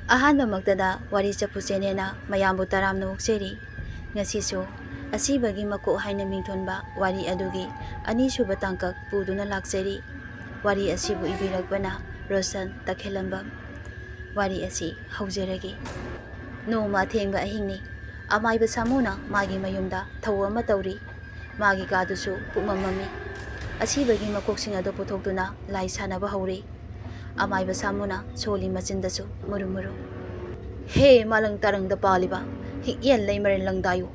ꯑꯍꯥꯟꯕꯃꯛꯇꯗ ꯋꯥꯔꯤ ꯆꯐꯨꯁꯦꯅꯦꯅ ꯃꯌꯥꯝꯕꯨ ꯇꯔꯥꯝꯅ ꯑꯣꯛꯆꯔꯤ꯫ ꯉꯁꯤꯁꯨ ꯑꯁꯤꯕꯒꯤ ꯃꯀꯣꯛ ꯍꯥꯏꯅ ꯃꯤꯡꯊꯣꯟꯕ ꯋꯥꯔꯤ ꯑꯗꯨꯒꯤ ꯑꯅꯤꯁꯨꯕ ꯇꯥꯡꯀꯛ ꯄꯨꯗꯨꯅ ꯂꯥꯛꯆꯔꯤ꯫ ꯋꯥꯔꯤ ꯑꯁꯤꯕꯨ ꯏꯕꯤꯔꯛꯄꯅ ꯔꯣꯁꯟ ꯇꯈꯦꯜꯂꯝꯕꯝ꯫ ꯋꯥꯔꯤ ꯑꯁꯤ ꯍꯧꯖꯔꯒꯦ꯫ ꯅꯣꯡꯃ ꯑꯊꯦꯡꯕ ꯑꯍꯤꯡꯅꯤ꯫ ꯑꯃꯥꯏꯕ ꯁꯥꯃꯨꯅ ꯃꯥꯒꯤ ꯃꯌꯨꯝꯗ ꯊꯧ ꯑꯃ ꯇꯧꯔꯤ꯫ ꯃꯥꯒꯤ ꯀꯥꯗꯨꯁꯨ ꯄꯨꯛꯃꯝꯃꯝꯃꯤ꯫ ꯑꯁꯤꯕꯒꯤ ꯃꯀꯣꯛꯁꯤꯡ ꯑꯗꯨ ꯄꯨꯊꯣꯛꯇꯨꯅ ꯂꯥꯏ ꯁꯥꯟꯅꯕ ꯍꯧꯔꯤ꯫ ꯑꯃꯥꯏꯕ ꯁꯥꯃꯨꯅ ꯁꯣꯜꯂꯤ ꯃꯆꯤꯟꯗꯁꯨ ꯃꯨꯔꯨꯝ ꯃꯨꯔꯨꯝ꯫ ꯍꯦ ꯃꯥꯂꯪ ꯇꯥꯔꯪꯗ ꯄꯥꯜꯂꯤꯕ ꯍꯤꯛꯌꯦꯟ ꯂꯩꯃꯔꯦꯟ ꯂꯪꯗꯥꯏꯌꯨ,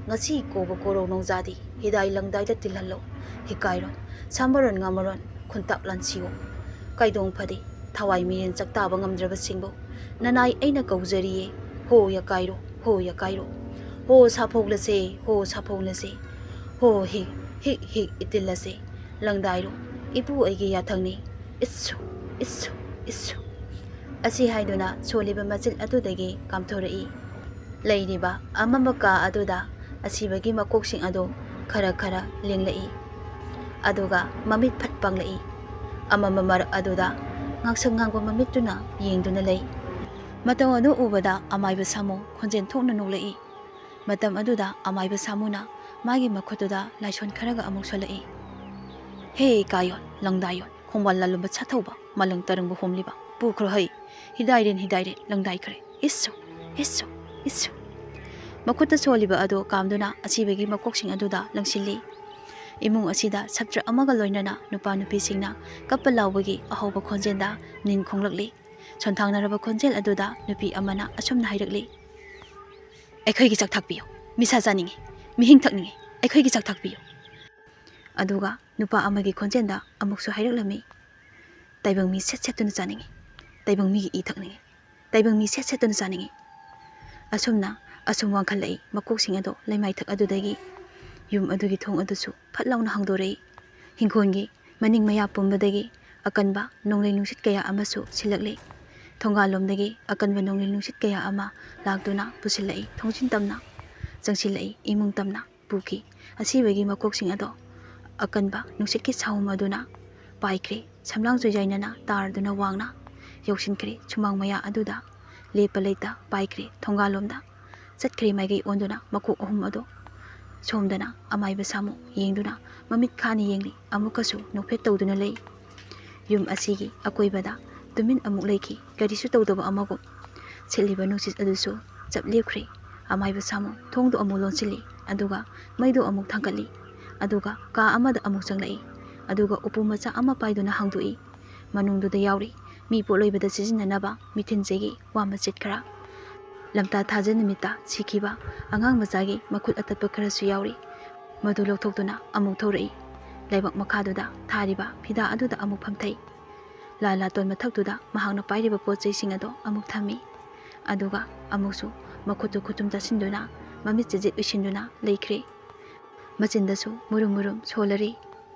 ꯉꯁꯤ ꯀꯣꯕ ꯀꯣꯔꯧ ꯅꯣꯡꯖꯥꯗꯤ ꯍꯤꯗꯥꯏ ꯂꯪꯗꯥꯏꯗ ꯇꯤꯜꯍꯜꯂꯣ, ꯍꯤꯀꯥꯏꯔꯣꯟ ꯁꯥꯃꯔꯣꯟ ꯉꯥꯃꯔꯣꯟ ꯈꯨꯟꯇꯥꯛ ꯂꯥꯟꯁꯤꯌꯣ, ꯀꯩꯗꯣꯡ ꯐꯗꯦ ꯊꯋꯥꯏ ꯃꯤꯔꯦꯟ ꯆꯥꯛꯇꯥꯕ ꯉꯝꯗ꯭ꯔꯕꯁꯤꯡꯕꯨ ꯅꯅꯥꯏ ꯑꯩꯅ ꯀꯧꯖꯔꯤꯌꯦ, ꯍꯣ ꯌꯥꯀꯥꯏꯔꯣ, ꯍꯣ ꯌꯥꯀꯥꯏꯔꯣ, ꯍꯣ ꯁꯥꯐꯧꯂꯁꯦ, ꯍꯣ ꯁꯥꯐꯧꯂꯁꯦ, ꯍꯣ ꯍꯤꯛ ꯍꯤꯛ ꯍꯤꯛ ꯏꯇꯤꯜꯂꯁꯦ, ꯂꯪꯗꯥꯏꯔꯣ ꯏꯄꯨ ꯑꯩꯒꯤ ꯌꯥꯊꯪꯅꯤ, ꯏꯠꯁꯨ ꯏꯠꯁꯨ ꯏꯠꯁꯨ꯫ ꯑꯁꯤ ꯍꯥꯏꯗꯨꯅ ꯁꯣꯜꯂꯤꯕ ꯃꯆꯤꯜ ꯑꯗꯨꯗꯒꯤ ꯀꯥꯝꯊꯣꯔꯛꯏ꯫ ꯂꯩꯔꯤꯕ ꯑꯃꯝꯕ ꯀꯥ ꯑꯗꯨꯗ ꯑꯁꯤꯕꯒꯤ ꯃꯀꯣꯛꯁꯤꯡ ꯑꯗꯨ ꯈꯔ ꯈꯔ ꯂꯦꯡꯂꯛꯏ꯫ ꯑꯗꯨꯒ ꯃꯃꯤꯠ ꯐꯠ ꯄꯥꯡꯂꯛꯏ꯫ ꯑꯃꯝꯕ ꯃꯔꯛ ꯑꯗꯨꯗ ꯉꯥꯡꯁꯪ ꯉꯥꯡꯕ ꯃꯃꯤꯠꯇꯨꯅ ꯌꯦꯡꯗꯨꯅ ꯂꯩ꯫ ꯃꯇꯧ ꯑꯗꯨ ꯎꯕꯗ ꯑꯃꯥꯏꯕ ꯁꯥꯃꯨ ꯈꯣꯟꯖꯦꯜ ꯊꯣꯛꯅ ꯅꯣꯛꯂꯛꯏ꯫ ꯃꯇꯝ ꯑꯗꯨꯗ ꯑꯃꯥꯏꯕ ꯁꯥꯃꯨꯅ ꯃꯥꯒꯤ ꯃꯈꯨꯠꯇꯨꯗ ꯂꯥꯏꯁꯣꯟ ꯈꯔꯒ ꯑꯃꯨꯛ ꯁꯣꯜꯂꯛꯏ꯫ ꯍꯦ ꯀꯥꯌꯣꯟ ꯂꯪꯗꯥꯏꯌꯣꯟ ꯈꯣꯡꯕꯥꯜ ꯂꯥꯂꯨꯝꯕ ꯁꯥꯊꯧꯕ ꯃꯥꯂꯪ ꯇꯔꯪꯕ ꯍꯣꯝꯂꯤꯕ ꯄꯨꯈ꯭ꯔꯣ ꯍꯩ, ꯍꯤꯗꯥꯏꯔꯦꯟ ꯍꯤꯗꯥꯏꯔꯦꯟ ꯂꯪꯗꯥꯏꯈ꯭ꯔꯦ, ꯏꯠꯁꯨ ꯏꯠꯁꯨ ꯏꯠꯁꯨ꯫ ꯃꯈꯨꯠꯇ ꯁꯣꯜꯂꯤꯕ ꯑꯗꯨ ꯀꯥꯝꯗꯨꯅ ꯑꯁꯤꯕꯒꯤ ꯃꯀꯣꯛꯁꯤꯡ ꯑꯗꯨꯗ ꯂꯪꯁꯤꯜꯂꯤ꯫ ꯏꯃꯨꯡ ꯑꯁꯤꯗ ꯁꯞꯇ꯭ꯔ ꯑꯃꯒ ꯂꯣꯏꯅꯅ ꯅꯨꯄꯥ ꯅꯨꯄꯤꯁꯤꯡꯅ ꯀꯞꯄ ꯂꯥꯎꯕꯒꯤ ꯑꯍꯧꯕ ꯈꯣꯟꯖꯦꯜꯗ ꯅꯤꯟ ꯈꯣꯡꯂꯛꯂꯤ꯫ ꯁꯣꯟꯊꯥꯡꯅꯔꯕ ꯈꯣꯟꯖꯦꯜ ꯑꯗꯨꯗ ꯅꯨꯄꯤ ꯑꯃꯅ ꯑꯁꯨꯝꯅ ꯍꯥꯏꯔꯛꯂꯤ꯫ ꯑꯩꯈꯣꯏꯒꯤ ꯆꯥꯛ ꯊꯥꯛꯄꯤꯌꯨ, ꯃꯤꯁꯥ ꯆꯥꯅꯤꯡꯉꯤ, ꯃꯤꯍꯤꯡ ꯊꯛꯅꯤꯡꯉꯤ, ꯑꯩꯈꯣꯏꯒꯤ ꯆꯥꯛ ꯊꯥꯛꯄꯤꯌꯨ꯫ ꯑꯗꯨꯒ ꯅꯨꯄꯥ ꯑꯃꯒꯤ ꯈꯣꯟꯖꯦꯜꯗ ꯑꯃꯨꯛꯁꯨ ꯍꯥꯏꯔꯛꯂꯝꯃꯤ꯫ ꯇꯥꯏꯕꯪ ꯃꯤ ꯁꯦꯠ ꯁꯦꯠꯇꯨꯅ ꯆꯥꯅꯤꯡꯉꯤ, ꯇꯥꯏꯕꯪ ꯃꯤꯒꯤ ꯏ ꯊꯛꯅꯤꯡꯉꯤ, ꯇꯥꯏꯕꯪ ꯃꯤ ꯁꯦꯠ ꯁꯦꯠꯇꯨꯅ ꯆꯥꯅꯤꯡꯉꯤ꯫ ꯑꯁꯨꯝꯅ ꯑꯁꯨꯝ ꯋꯥꯡꯈꯠꯂꯛꯏ ꯃꯀꯣꯛꯁꯤꯡ ꯑꯗꯨ ꯂꯩꯃꯥꯏꯊꯛ ꯑꯗꯨꯗꯒꯤ꯫ ꯌꯨꯝ ꯑꯗꯨꯒꯤ ꯊꯣꯡ ꯑꯗꯨꯁꯨ ꯐꯠ ꯂꯥꯎꯅ ꯍꯥꯡꯗꯣꯔꯛꯏ꯫ ꯍꯤꯡꯈꯣꯜꯒꯤ ꯃꯅꯤꯡ ꯃꯌꯥ ꯄꯨꯝꯕꯗꯒꯤ ꯑꯀꯟꯕ ꯅꯣꯡꯂꯩ ꯅꯨꯡꯁꯤꯠ ꯀꯌꯥ ꯑꯃꯁꯨ ꯁꯤꯜꯂꯛꯂꯤ꯫ ꯊꯣꯡꯒꯥꯜꯂꯣꯝꯗꯒꯤ ꯑꯀꯟꯕ ꯅꯣꯡꯂꯩ ꯅꯨꯡꯁꯤꯠ ꯀꯌꯥ ꯑꯃ ꯂꯥꯛꯇꯨꯅ ꯄꯨꯁꯤꯜꯂꯛꯏ꯫ ꯊꯣꯡꯖꯤꯟ ꯇꯝꯅ ꯆꯪꯁꯤꯜꯂꯛꯏ, ꯏꯃꯨꯡ ꯇꯝꯅ ꯄꯨꯈꯤ꯫ ꯑꯁꯤꯕꯒꯤ ꯃꯀꯣꯛꯁꯤꯡ ꯑꯗꯣ ꯑꯀꯟꯕ ꯅꯨꯡꯁꯤꯠꯀꯤ ꯁꯥꯍꯨꯝ ꯑꯗꯨꯅ ꯄꯥꯏꯈ꯭ꯔꯦ, ꯁꯝꯂꯥꯡ ꯆꯣꯏꯖꯥꯏꯅꯅ ꯇꯥꯔꯗꯨꯅ ꯋꯥꯡꯅ ꯌꯧꯁꯤꯟꯈ꯭ꯔꯦ ꯁꯨꯃꯥꯡ ꯃꯌꯥ ꯑꯗꯨꯗ꯫ ꯂꯦꯞꯄ ꯂꯩꯇ ꯄꯥꯏꯈ꯭ꯔꯦ ꯊꯣꯡꯒꯥꯜꯂꯣꯝꯗ ꯆꯠꯈ꯭ꯔꯦ ꯃꯥꯏꯀꯩ ꯑꯣꯟꯗꯨꯅ ꯃꯀꯣꯛ ꯑꯍꯨꯝ ꯑꯗꯣ꯫ ꯁꯣꯝꯗꯅ ꯑꯃꯥꯏꯕ ꯁꯥꯃꯨ ꯌꯦꯡꯗꯨꯅ ꯃꯃꯤꯠ ꯈꯥꯅ ꯌꯦꯡꯂꯤ, ꯑꯃꯨꯛꯀꯁꯨ ꯅꯣꯛꯐꯦꯠ ꯇꯧꯗꯨꯅ ꯂꯩ꯫ ꯌꯨꯝ ꯑꯁꯤꯒꯤ ꯑꯀꯣꯏꯕꯗ ꯇꯨꯃꯤꯟ ꯑꯃꯨꯛ ꯂꯩꯈꯤ, ꯀꯔꯤꯁꯨ ꯇꯧꯗꯕ ꯑꯃꯒꯨꯝ꯫ ꯁꯤꯠꯂꯤꯕ ꯅꯨꯡꯁꯤꯠ ꯑꯗꯨꯁꯨ ꯆꯞ ꯂꯦꯞꯈ꯭ꯔꯦ꯫ ꯑꯃꯥꯏꯕ ꯁꯥꯃꯨ ꯊꯣꯡꯗꯣ ꯑꯃꯨꯛ ꯂꯣꯟꯁꯤꯜꯂꯤ, ꯑꯗꯨꯒ ꯃꯩꯗꯣ ꯑꯃꯨꯛ ꯊꯥꯡꯒꯠꯂꯤ, ꯑꯗꯨꯒ ꯀꯥ ꯑꯃꯗ ꯑꯃꯨꯛ ꯆꯪꯂꯛꯏ, ꯑꯗꯨꯒ ꯎꯄꯨ ꯃꯆꯥ ꯑꯃ ꯄꯥꯏꯗꯨꯅ ꯍꯥꯡꯗꯣꯛꯏ꯫ ꯃꯅꯨꯡꯗꯨꯗ ꯌꯥꯎꯔꯤ ꯃꯤ ꯄꯣꯠꯂꯣꯏꯕꯗ ꯁꯤꯖꯤꯟꯅꯅꯕ ꯃꯤꯊꯤꯟ ꯆꯩꯒꯤ ꯋꯥ ꯃꯆꯦꯠ ꯈꯔ, ꯂꯝꯇꯥ ꯊꯥꯖ ꯅꯨꯃꯤꯠꯇ ꯁꯤꯈꯤꯕ ꯑꯉꯥꯡ ꯃꯆꯥꯒꯤ ꯃꯈꯨꯠ ꯑꯇꯠꯄ ꯈꯔꯁꯨ ꯌꯥꯎꯔꯤ꯫ ꯃꯗꯨ ꯂꯧꯊꯣꯛꯇꯨꯅ ꯑꯃꯨꯛ ꯊꯧꯔꯛꯏ꯫ ꯂꯩꯕꯥꯛ ꯃꯈꯥꯗꯨꯗ ꯊꯥꯔꯤꯕ ꯐꯤꯗꯥ ꯑꯗꯨꯗ ꯑꯃꯨꯛ ꯐꯝꯊꯩ꯫ ꯂꯥꯇꯣꯟ ꯃꯊꯛꯇꯨꯗ ꯃꯍꯥꯛꯅ ꯄꯥꯏꯔꯤꯕ ꯄꯣꯠ ꯆꯩꯁꯤꯡ ꯑꯗꯣ ꯑꯃꯨꯛ ꯊꯝꯃꯤ꯫ ꯑꯗꯨꯒ ꯑꯃꯨꯛꯁꯨ ꯃꯈꯨꯠꯇꯨ ꯈꯨꯠꯇꯨꯝ ꯇꯥꯁꯤꯟꯗꯨꯅ ꯃꯃꯤꯠ ꯆꯦꯖꯦꯠ ꯎꯏꯁꯤꯟꯗꯨꯅ ꯂꯩꯈ꯭ꯔꯦ꯫ ꯃꯆꯤꯟꯗꯁꯨ ꯃꯨꯔꯨꯝ ꯃꯨꯔꯨꯝ ꯁꯣꯜꯂꯔꯤ꯫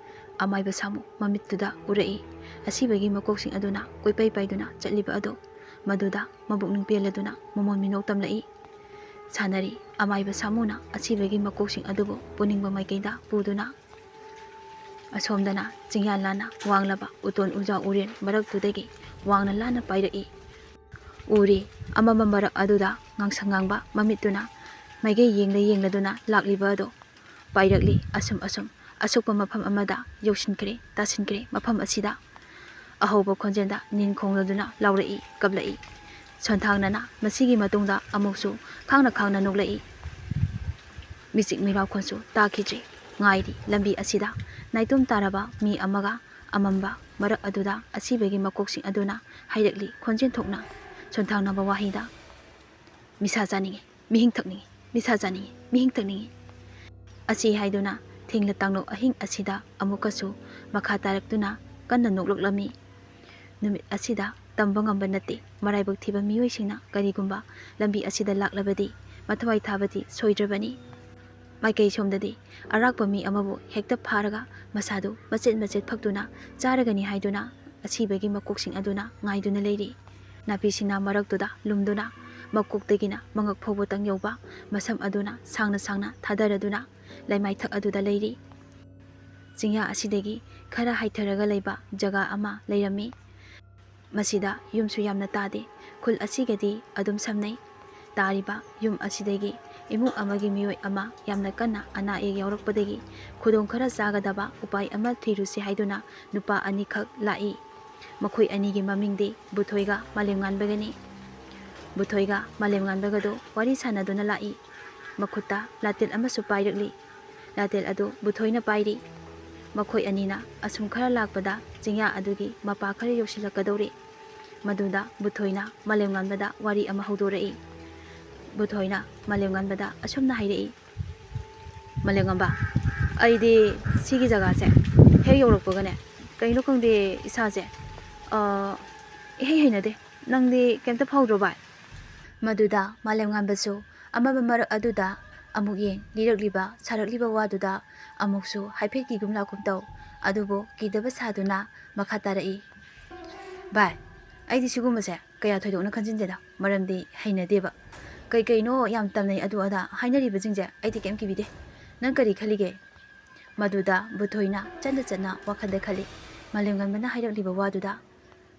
ꯑꯃꯥꯏꯕ ꯁꯥꯃꯨ ꯃꯃꯤꯠꯇꯨꯗ ꯎꯔꯛꯏ ꯑꯁꯤꯕꯒꯤ ꯃꯀꯣꯛꯁꯤꯡ ꯑꯗꯨꯅ ꯀꯣꯏꯄꯥꯏ ꯄꯥꯏꯗꯨꯅ ꯆꯠꯂꯤꯕ ꯑꯗꯣ꯫ ꯃꯗꯨꯗ ꯃꯕꯨꯛꯅꯤꯡ ꯄꯦꯜꯂꯗꯨꯅ ꯃꯃꯣꯟ ꯃꯤꯅꯣꯛ ꯇꯝꯂꯛꯏ꯫ ꯁꯥꯟꯅꯔꯤ ꯑꯃꯥꯏꯕ ꯁꯥꯃꯨꯅ ꯑꯁꯤꯕꯒꯤ ꯃꯀꯣꯛꯁꯤꯡ ꯑꯗꯨꯕꯨ ꯄꯨꯅꯤꯡꯕ ꯃꯥꯏꯀꯩꯗ ꯄꯨꯗꯨꯅ꯫ ꯑꯁꯣꯝꯗꯅ ꯆꯤꯡꯌꯥ ꯂꯥꯟꯅ ꯋꯥꯡꯂꯕ ꯎꯇꯣꯟ ꯎꯖꯥꯎ ꯎꯔꯦꯟ ꯃꯔꯛꯇꯨꯗꯒꯤ ꯋꯥꯡꯅ ꯂꯥꯟꯅ ꯄꯥꯏꯔꯛꯏ꯫ ꯎꯔꯤ ꯑꯃꯝꯕ ꯃꯔꯛ ꯑꯗꯨꯗ ꯉꯥꯡꯁꯪ ꯉꯥꯡꯕ ꯃꯃꯤꯠꯇꯨꯅ ꯃꯥꯏꯀꯩ ꯌꯦꯡꯂ ꯌꯦꯡꯂꯗꯨꯅ ꯂꯥꯛꯂꯤꯕ ꯑꯗꯣ꯫ ꯄꯥꯏꯔꯛꯂꯤ ꯑꯁꯨꯝ ꯑꯁꯨꯝ ꯑꯁꯨꯛꯄ ꯃꯐꯝ ꯑꯃꯗ ꯌꯧꯁꯤꯟꯈ꯭ꯔꯦ, ꯇꯥꯁꯤꯟꯈ꯭ꯔꯦ ꯃꯐꯝ ꯑꯁꯤꯗ꯫ ꯑꯍꯧꯕ ꯈꯣꯟꯖꯦꯜꯗ ꯅꯤꯟ ꯈꯣꯡꯂꯗꯨꯅ ꯂꯥꯎꯔꯛꯏ, ꯀꯞꯂꯛꯏ꯫ ꯁꯣꯟꯊꯥꯡꯅꯅ ꯃꯁꯤꯒꯤ ꯃꯇꯨꯡꯗ ꯑꯃꯨꯛꯁꯨ ꯈꯥꯡꯅ ꯈꯥꯡꯅ ꯅꯣꯛꯂꯛꯏ꯫ ꯃꯤꯆꯤꯛ ꯃꯤꯔꯥꯎꯈꯣꯟꯁꯨ ꯇꯥꯈꯤꯗ꯭ꯔꯦ꯫ ꯉꯥꯏꯔꯤ ꯂꯝꯕꯤ ꯑꯁꯤꯗ ꯅꯥꯏꯇꯣꯝ ꯇꯥꯔꯕ ꯃꯤ ꯑꯃꯒ꯫ ꯑꯃꯝꯕ ꯃꯔꯛ ꯑꯗꯨꯗ ꯑꯁꯤꯕꯒꯤ ꯃꯀꯣꯛꯁꯤꯡ ꯑꯗꯨꯅ ꯍꯥꯏꯔꯛꯂꯤ ꯈꯣꯟꯖꯦꯜ ꯊꯣꯛꯅ, ꯁꯣꯟꯊꯥꯡꯅꯕ ꯋꯥꯍꯩꯗ꯫ ꯃꯤꯁꯥ ꯆꯥꯅꯤꯡꯉꯤ, ꯃꯤꯍꯤꯡ ꯊꯛꯅꯤꯡꯉꯤ, ꯃꯤꯁꯥ ꯆꯥꯅꯤꯡꯉꯤ, ꯃꯤꯍꯤꯡ ꯊꯛꯅꯤꯡꯉꯤ꯫ ꯑꯁꯤ ꯍꯥꯏꯗꯨꯅ ꯊꯦꯡꯂ ꯇꯥꯡꯂꯣꯛ ꯑꯍꯤꯡ ꯑꯁꯤꯗ ꯑꯃꯨꯛꯀꯁꯨ ꯃꯈꯥ ꯇꯥꯔꯛꯇꯨꯅ ꯀꯟꯅ ꯅꯣꯛꯂꯛꯂꯝꯃꯤ꯫ ꯅꯨꯃꯤꯠ ꯑꯁꯤꯗ ꯇꯝꯕ ꯉꯝꯕ ꯅꯠꯇꯦ, ꯃꯔꯥꯏꯕꯛ ꯊꯤꯕ ꯃꯤꯑꯣꯏꯁꯤꯡꯅ ꯀꯔꯤꯒꯨꯝꯕ ꯂꯝꯕꯤ ꯑꯁꯤꯗ ꯂꯥꯛꯂꯕꯗꯤ ꯃꯊꯋꯥꯏ ꯊꯥꯕꯗꯤ ꯁꯣꯏꯗ꯭ꯔꯕꯅꯤ꯫ ꯃꯥꯏꯀꯩ ꯁꯣꯝꯗꯗꯤ ꯑꯔꯥꯛꯄ ꯃꯤ ꯑꯃꯕꯨ ꯍꯦꯛꯇ ꯐꯥꯔꯒ ꯃꯁꯥꯗꯨ ꯃꯆꯦꯠ ꯃꯆꯦꯠ ꯐꯛꯇꯨꯅ ꯆꯥꯔꯒꯅꯤ ꯍꯥꯏꯗꯨꯅ ꯑꯁꯤꯕꯒꯤ ꯃꯀꯣꯛꯁꯤꯡ ꯑꯗꯨꯅ ꯉꯥꯏꯗꯨꯅ ꯂꯩꯔꯤ꯫ ꯅꯥꯄꯤ ꯁꯤꯡꯅꯥ ꯃꯔꯛꯇꯨꯗ ꯂꯨꯝꯗꯨꯅ ꯃꯀꯣꯛꯇꯒꯤꯅ ꯃꯉꯛ ꯐꯥꯎꯕꯇꯪ ꯌꯧꯕ ꯃꯁꯝ ꯑꯗꯨꯅ ꯁꯥꯡꯅ ꯁꯥꯡꯅ ꯊꯥꯗꯔꯗꯨꯅ ꯂꯩꯃꯥꯏꯊꯛ ꯑꯗꯨꯗ ꯂꯩꯔꯤ꯫ ꯆꯤꯡꯌꯥ ꯑꯁꯤꯗꯒꯤ ꯈꯔ ꯍꯥꯏꯊꯔꯒ ꯂꯩꯕ ꯖꯒꯥ ꯑꯃ ꯂꯩꯔꯝꯃꯤ꯫ ꯃꯁꯤꯗ ꯌꯨꯝꯁꯨ ꯌꯥꯝꯅ ꯇꯥꯗꯦ, ꯈꯨꯜ ꯑꯁꯤꯒꯗꯤ ꯑꯗꯨꯝ ꯁꯝꯅꯩ꯫ ꯇꯥꯔꯤꯕ ꯌꯨꯝ ꯑꯁꯤꯗꯒꯤ ꯏꯃꯨꯡ ꯑꯃꯒꯤ ꯃꯤꯑꯣꯏ ꯑꯃ ꯌꯥꯝꯅ ꯀꯟꯅ ꯑꯅꯥ ꯑꯌꯦꯛ ꯌꯥꯎꯔꯛꯄꯗꯒꯤ ꯈꯨꯗꯣꯡ ꯈꯔ ꯆꯥꯒꯗꯕ ꯎꯄꯥꯏ ꯑꯃ ꯊꯤꯔꯨꯁꯤ ꯍꯥꯏꯗꯨꯅ ꯅꯨꯄꯥ ꯑꯅꯤꯈꯛ ꯂꯥꯛꯏ꯫ ꯃꯈꯣꯏ ꯑꯅꯤꯒꯤ ꯃꯃꯤꯡꯗꯤ ꯕꯨꯊꯣꯏꯒ ꯃꯥꯂꯦꯝꯉꯥꯟꯕꯒꯅꯤ꯫ ꯕꯨꯊꯣꯏꯒ ꯃꯥꯂꯦꯝꯉꯥꯟꯕꯒꯗꯣ ꯋꯥꯔꯤ ꯁꯥꯟꯅꯗꯨꯅ ꯂꯥꯛꯏ꯫ ꯃꯈꯨꯠꯇ ꯂꯥꯇꯦꯜ ꯑꯃꯁꯨ ꯄꯥꯏꯔꯛꯂꯤ꯫ ꯂꯥꯇꯦꯜ ꯑꯗꯨ ꯕꯨꯊꯣꯏꯅ ꯄꯥꯏꯔꯤ꯫ ꯃꯈꯣꯏ ꯑꯅꯤꯅ ꯑꯁꯨꯝ ꯈꯔ ꯂꯥꯛꯄꯗ ꯆꯤꯡꯌꯥ ꯑꯗꯨꯒꯤ ꯃꯄꯥ ꯈꯔ ꯌꯧꯁꯤꯜꯂꯛꯀꯗꯧꯔꯦ꯫ ꯃꯗꯨꯗ ꯕꯨꯊꯣꯏꯅ ꯃꯥꯂꯦꯝꯉꯥꯟꯕꯗ ꯋꯥꯔꯤ ꯑꯃ ꯍꯧꯗꯣꯔꯛꯏ꯫ ꯕꯨꯊꯣꯏꯅ ꯃꯥꯂꯦꯝꯉꯥꯟꯕꯗ ꯑꯁꯨꯝꯅ ꯍꯥꯏꯔꯛꯏ, ꯃꯥꯂꯦꯝꯉꯥꯟꯕ, ꯑꯩꯗꯤ ꯁꯤꯒꯤ ꯖꯒꯥꯁꯦ ꯍꯦꯛ ꯌꯧꯔꯛꯄꯒꯅꯦ ꯀꯩꯅꯣ ꯈꯪꯗꯦ ꯏꯁꯥꯁꯦ ꯏꯍꯩ ꯍꯩꯅꯗꯦ꯫ ꯅꯪꯗꯤ ꯀꯩꯝꯇ ꯐꯥꯎꯗ꯭ꯔꯣ ꯚꯥꯏ? ꯃꯗꯨꯗ ꯃꯥꯂꯦꯝꯉꯥꯟꯕꯁꯨ ꯑꯃꯝꯕ ꯃꯔꯛ ꯑꯗꯨꯗ ꯑꯃꯨꯛ ꯌꯦꯡ ꯂꯤꯔꯛꯂꯤꯕ ꯁꯥꯔꯛꯂꯤꯕ ꯋꯥꯗꯨꯗ ꯑꯃꯨꯛꯁꯨ ꯍꯥꯏꯐꯦꯠ ꯀꯤꯒꯨꯝ ꯂꯥꯛꯀꯨꯝ ꯇꯧ, ꯑꯗꯨꯕꯨ ꯀꯤꯗꯕ ꯁꯥꯗꯨꯅ ꯃꯈꯥ ꯇꯥꯔꯛꯏ, ꯚꯥꯏ, ꯑꯩꯗꯤ ꯁꯤꯒꯨꯝꯕꯁꯦ ꯀꯌꯥ ꯊꯣꯏꯗꯣꯛꯅ ꯈꯟꯖꯤꯟꯗꯦꯗ, ꯃꯔꯝꯗꯤ ꯍꯩꯅꯗꯦꯕ꯫ ꯀꯩꯅꯣ ꯌꯥꯝ ꯇꯝꯅꯩ ꯑꯗꯨ ꯑꯗꯥ ꯍꯥꯏꯅꯔꯤꯕꯁꯤꯡꯁꯦ ꯑꯩꯗꯤ ꯀꯩꯝ ꯀꯤꯕꯤꯗꯦ꯫ ꯅꯪ ꯀꯔꯤ ꯈꯜꯂꯤꯒꯦ? ꯃꯗꯨꯗ ꯕꯨꯊꯣꯏꯅ ꯆꯠꯅ ꯆꯠꯅ ꯋꯥꯈꯜꯗ ꯈꯜꯂꯤ꯫ ꯃꯥꯂꯦꯝꯉꯥꯟꯕꯅ ꯍꯥꯏꯔꯛꯂꯤꯕ ꯋꯥꯗꯨꯗ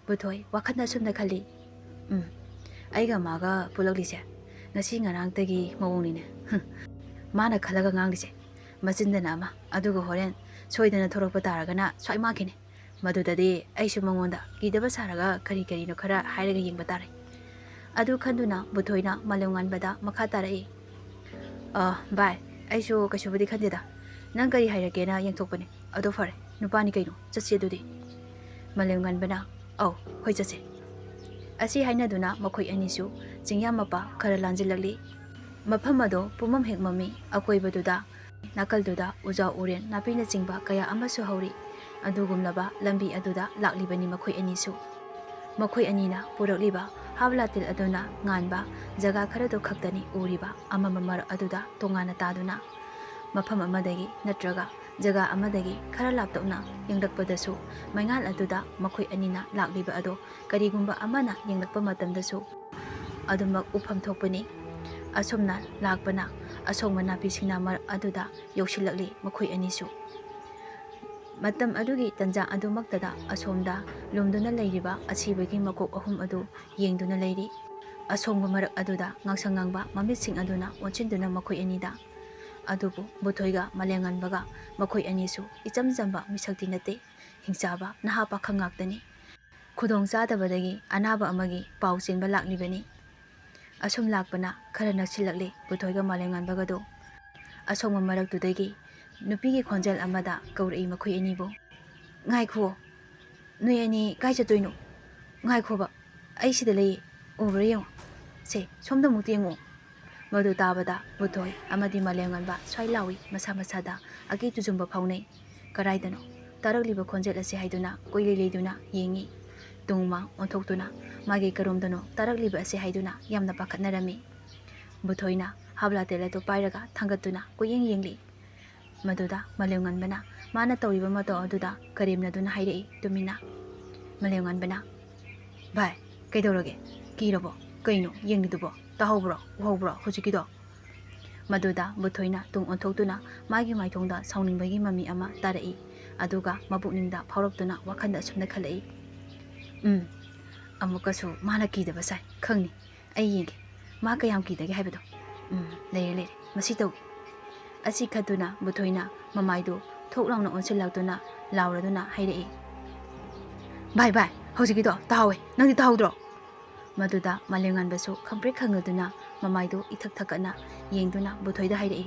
ꯕꯨꯊꯣꯏ ꯋꯥꯈꯜꯗ ꯑꯁꯨꯝꯅ ꯈꯜꯂꯤ, ꯑꯩꯒ ꯃꯥꯒ ꯄꯨꯜꯂꯛꯂꯤꯁꯦ ꯉꯁꯤ ꯉꯔꯥꯡꯇꯒꯤ ꯃꯑꯣꯡꯅꯤꯅꯦ꯫ ꯃꯥꯅ ꯈꯜꯂꯒ ꯉꯥꯡꯂꯤꯁꯦ ꯃꯆꯤꯟꯗꯅ ꯑꯃ, ꯑꯗꯨꯒ ꯍꯣꯔꯦꯟ ꯁꯣꯏꯗꯅ ꯊꯣꯔꯛꯄ ꯇꯥꯔꯒꯅ ꯁ꯭ꯋꯥꯏ ꯃꯥꯡꯈꯤꯅꯤ꯫ ꯃꯗꯨꯗꯗꯤ ꯑꯩꯁꯨ ꯃꯉꯣꯟꯗ ꯀꯤꯗꯕ ꯁꯥꯔꯒ ꯀꯔꯤꯅꯣ ꯈꯔ ꯍꯥꯏꯔꯒ ꯌꯦꯡꯕ ꯇꯥꯔꯦ꯫ ꯑꯗꯨ ꯈꯟꯗꯨꯅ ꯕꯨꯊꯣꯏꯅ ꯃꯥꯂꯦꯝꯉꯥꯟꯕꯗ ꯃꯈꯥ ꯇꯥꯔꯛꯏ, ꯚꯥꯏ, ꯑꯩꯁꯨ ꯀꯩꯁꯨꯕꯨꯗꯤ ꯈꯟꯗꯦꯗ, ꯅꯪ ꯀꯔꯤ ꯍꯥꯏꯔꯛꯀꯦꯅ ꯌꯦꯡꯊꯣꯛꯄꯅꯤ꯫ ꯑꯗꯣ ꯐꯔꯦ, ꯅꯨꯄꯥꯅꯤ ꯀꯩꯅꯣ, ꯆꯠꯁꯤ ꯑꯗꯨꯗꯤ꯫ ꯃꯥꯂꯦꯝꯉꯥꯟꯕꯅ ꯑꯧ ꯍꯣꯏ ꯆꯠꯁꯤ꯫ ꯑꯁꯤ ꯍꯥꯏꯅꯗꯨꯅ ꯃꯈꯣꯏ ꯑꯅꯤꯁꯨ ꯆꯤꯡꯌꯥ ꯃꯄꯥ ꯈꯔ ꯂꯥꯟꯖꯤꯜꯂꯛꯂꯤ꯫ ꯃꯐꯝ ꯑꯗꯣ ꯄꯨꯝꯃꯝ ꯍꯦꯛ ꯃꯝꯃꯤ꯫ ꯑꯀꯣꯏꯕꯗꯨꯗ ꯅꯥꯀꯜꯗꯨꯗ ꯎꯖꯥꯎ ꯎꯔꯦꯟ ꯅꯥꯄꯤꯅꯆꯤꯡꯕ ꯀꯌꯥ ꯑꯃꯁꯨ ꯍꯧꯔꯤ꯫ ꯑꯗꯨꯒꯨꯝꯂꯕ ꯂꯝꯕꯤ ꯑꯗꯨꯗ ꯂꯥꯛꯂꯤꯕꯅꯤ ꯃꯈꯣꯏ ꯑꯅꯤꯁꯨ꯫ ꯃꯈꯣꯏ ꯑꯅꯤꯅ ꯄꯨꯔꯛꯂꯤꯕ ꯍꯥꯞ-ꯂꯥꯇꯦꯜ ꯑꯗꯨꯅ ꯉꯥꯟꯕ ꯖꯒꯥ ꯈꯔꯗꯣ ꯈꯛꯇꯅꯤ ꯎꯔꯤꯕ ꯑꯃꯝꯕ ꯃꯔꯛ ꯑꯗꯨꯗ ꯇꯣꯉꯥꯟꯅ ꯇꯥꯗꯨꯅ꯫ ꯃꯐꯝ ꯑꯃꯗꯒꯤ ꯅꯠꯇ꯭ꯔꯒ ꯖꯒꯥ ꯑꯃꯗꯒꯤ ꯈꯔ ꯂꯥꯞꯇꯛꯅ ꯌꯦꯡꯂꯛꯄꯗꯁꯨ ꯃꯩꯉꯥꯜ ꯑꯗꯨꯗ ꯃꯈꯣꯏ ꯑꯅꯤꯅ ꯂꯥꯛꯂꯤꯕ ꯑꯗꯣ ꯀꯔꯤꯒꯨꯝꯕ ꯑꯃꯅ ꯌꯦꯡꯂꯛꯄ ꯃꯇꯝꯗꯁꯨ ꯑꯗꯨꯃꯛ ꯎꯐꯝ ꯊꯣꯛꯄꯅꯤ꯫ ꯑꯁꯨꯝꯅ ꯂꯥꯛꯄꯅ ꯑꯁꯣꯡꯕ ꯅꯥꯄꯤ ꯁꯤꯡꯅꯥ ꯃꯔꯛ ꯑꯗꯨꯗ ꯌꯧꯁꯤꯜꯂꯛꯂꯤ ꯃꯈꯣꯏ ꯑꯅꯤꯁꯨ꯫ ꯃꯇꯝ ꯑꯗꯨꯒꯤ ꯇꯟꯖꯥ ꯑꯗꯨꯃꯛꯇꯗ ꯑꯁꯣꯝꯗ ꯂꯨꯝꯗꯨꯅ ꯂꯩꯔꯤꯕ ꯑꯁꯤꯕꯒꯤ ꯃꯀꯣꯛ ꯑꯍꯨꯝ ꯑꯗꯨ ꯌꯦꯡꯗꯨꯅ ꯂꯩꯔꯤ꯫ ꯑꯁꯣꯡꯕ ꯃꯔꯛ ꯑꯗꯨꯗ ꯉꯥꯡꯁꯪ ꯉꯥꯡꯕ ꯃꯃꯤꯠꯁꯤꯡ ꯑꯗꯨꯅ ꯑꯣꯟꯁꯤꯟꯗꯨꯅ ꯃꯈꯣꯏ ꯑꯅꯤꯗ꯫ ꯑꯗꯨꯕꯨ ꯕꯨꯊꯣꯏꯒ ꯃꯥꯂꯦꯝꯉꯥꯟꯕꯒ ꯃꯈꯣꯏ ꯑꯅꯤꯁꯨ ꯏꯆꯝ ꯆꯝꯕ ꯃꯤꯁꯛꯇꯤ ꯅꯠꯇꯦ, ꯍꯤꯡꯆꯥꯕ ꯅꯍꯥ ꯄꯥꯈꯪ ꯉꯥꯛꯇꯅꯤ꯫ ꯈꯨꯗꯣꯡ ꯆꯥꯗꯕꯗꯒꯤ ꯑꯅꯥꯕ ꯑꯃꯒꯤ ꯄꯥꯎ ꯆꯦꯟꯕ ꯂꯥꯛꯂꯤꯕꯅꯤ꯫ ꯑꯁꯨꯝ ꯂꯥꯛꯄꯅ ꯈꯔ ꯅꯛꯁꯤꯜꯂꯛꯂꯤ ꯕꯨꯊꯣꯏꯒ ꯃꯥꯂꯦꯝꯉꯥꯟꯕꯒꯗꯣ꯫ ꯑꯁꯣꯡꯕ ꯃꯔꯛꯇꯨꯗꯒꯤ ꯅꯨꯄꯤꯒꯤ ꯈꯣꯟꯖꯦꯜ ꯑꯃꯗ ꯀꯧꯔꯛꯏ ꯃꯈꯣꯏ ꯑꯅꯤꯕꯨ, ꯉꯥꯏꯈꯨꯑꯣ, ꯅꯣꯏ ꯑꯅꯤ ꯀꯥꯏ ꯆꯠꯇꯣꯏꯅꯣ? ꯉꯥꯏꯈꯣꯕ, ꯑꯩ ꯁꯤꯗ ꯂꯩꯌꯦ, ꯎꯕ꯭ꯔꯥ ꯌꯦꯡꯉꯣ, ꯁꯦ ꯁꯣꯝꯗ ꯑꯃꯨꯛꯇ ꯌꯦꯡꯉꯣ꯫ ꯃꯗꯨ ꯇꯥꯕꯗ ꯕꯨꯊꯣꯏ ꯑꯃꯗꯤ ꯃꯥꯂꯦꯝꯉꯥꯟꯕ ꯁ꯭ꯋꯥꯏ ꯂꯥꯎꯏ ꯃꯁꯥ ꯃꯁꯥꯗ ꯑꯀꯤ ꯇꯨꯖꯨꯡꯕ ꯐꯥꯎꯅꯩ꯫ ꯀꯔꯥꯏꯗꯅꯣ ꯇꯥꯔꯛꯂꯤꯕ ꯈꯣꯟꯖꯦꯜ ꯑꯁꯤ ꯍꯥꯏꯗꯨꯅ ꯀꯣꯏꯂꯩ ꯂꯩꯗꯨꯅ ꯌꯦꯡꯉꯤ꯫ ꯇꯨꯡ ꯃꯥꯡ ꯑꯣꯟꯊꯣꯛꯇꯨꯅ ꯃꯥꯏꯀꯩ ꯀꯔꯣꯝꯗꯅꯣ ꯇꯥꯔꯛꯂꯤꯕ ꯑꯁꯤ ꯍꯥꯏꯗꯨꯅ ꯌꯥꯝꯅ ꯄꯥꯈꯠꯅꯔꯝꯃꯤ꯫ ꯕꯨꯊꯣꯏꯅ ꯍꯥꯞ-ꯂꯥꯇꯦꯜ ꯑꯗꯨ ꯄꯥꯏꯔꯒ ꯊꯥꯡꯒꯠꯇꯨꯅ ꯀꯣꯏꯌꯦꯡ ꯌꯦꯡꯂꯤ꯫ ꯃꯗꯨꯗ ꯃꯥꯂꯦꯝꯉꯥꯟꯕꯅ ꯃꯥꯅ ꯇꯧꯔꯤꯕ ꯃꯇꯧ ꯑꯗꯨꯗ ꯀꯔꯦꯝꯅꯗꯨꯅ ꯍꯥꯏꯔꯛꯏ ꯇꯨꯃꯤꯟꯅ꯫ ꯃꯥꯂꯦꯝꯉꯥꯟꯕꯅ, ꯚꯥꯏ, ꯀꯩꯗꯧꯔꯒꯦ? ꯀꯤꯔꯕꯣ? ꯀꯩꯅꯣ ꯌꯦꯡꯂꯤꯗꯨꯕꯣ? ꯇꯥꯍꯧꯕ꯭ꯔꯣ, ꯎꯍꯧꯕ꯭ꯔꯣ ꯍꯧꯖꯤꯛꯀꯤꯗꯣ? ꯃꯗꯨꯗ ꯕꯨꯊꯣꯏꯅ ꯇꯨꯡ ꯑꯣꯟꯊꯣꯛꯇꯨꯅ ꯃꯥꯒꯤ ꯃꯥꯏꯊꯣꯡꯗ ꯁꯥꯎꯅꯤꯡꯕꯒꯤ ꯃꯃꯤ ꯑꯃ ꯇꯥꯔꯛꯏ꯫ ꯑꯗꯨꯒ ꯃꯄꯨꯛꯅꯤꯡꯗ ꯐꯥꯎꯔꯛꯇꯨꯅ ꯋꯥꯈꯜꯗ ꯑꯁꯨꯝꯅ ꯈꯜꯂꯛꯏ, ꯑꯃꯨꯛꯀꯁꯨ ꯃꯥꯅ ꯀꯤꯗꯕ ꯁꯥꯏ, ꯈꯪꯅꯤ, ꯑꯩ ꯌꯦꯡꯒꯦ ꯃꯥ ꯀꯌꯥꯝ ꯀꯤꯗꯒꯦ ꯍꯥꯏꯕꯗꯣ꯫ ꯂꯩꯔꯦ, ꯃꯁꯤ ꯇꯧꯒꯦ꯫ ꯑꯁꯤ ꯈꯟꯗꯨꯅ ꯕꯨꯊꯣꯏꯅ ꯃꯃꯥꯏꯗꯨ ꯊꯣꯛ ꯂꯥꯎꯅ ꯑꯣꯟꯁꯤꯜꯂꯛꯇꯨꯅ ꯂꯥꯎꯔꯗꯨꯅ ꯍꯥꯏꯔꯛꯏ, ꯚꯥꯏ, ꯍꯧꯖꯤꯛꯀꯤꯗꯣ ꯇꯥꯍꯧꯋꯦ, ꯅꯪꯗꯤ ꯇꯥꯍꯧꯗ꯭ꯔꯣ? ꯃꯗꯨꯗ ꯃꯥꯂꯦꯝꯉꯥꯟꯕꯁꯨ ꯈꯪꯄ꯭ꯔꯦꯛ ꯈꯪꯉꯗꯨꯅ ꯃꯃꯥꯏꯗꯨ ꯏꯊꯛ ꯊꯛꯀꯠꯅ ꯌꯦꯡꯗꯨꯅ ꯕꯨꯊꯣꯏꯗ ꯍꯥꯏꯔꯛꯏ,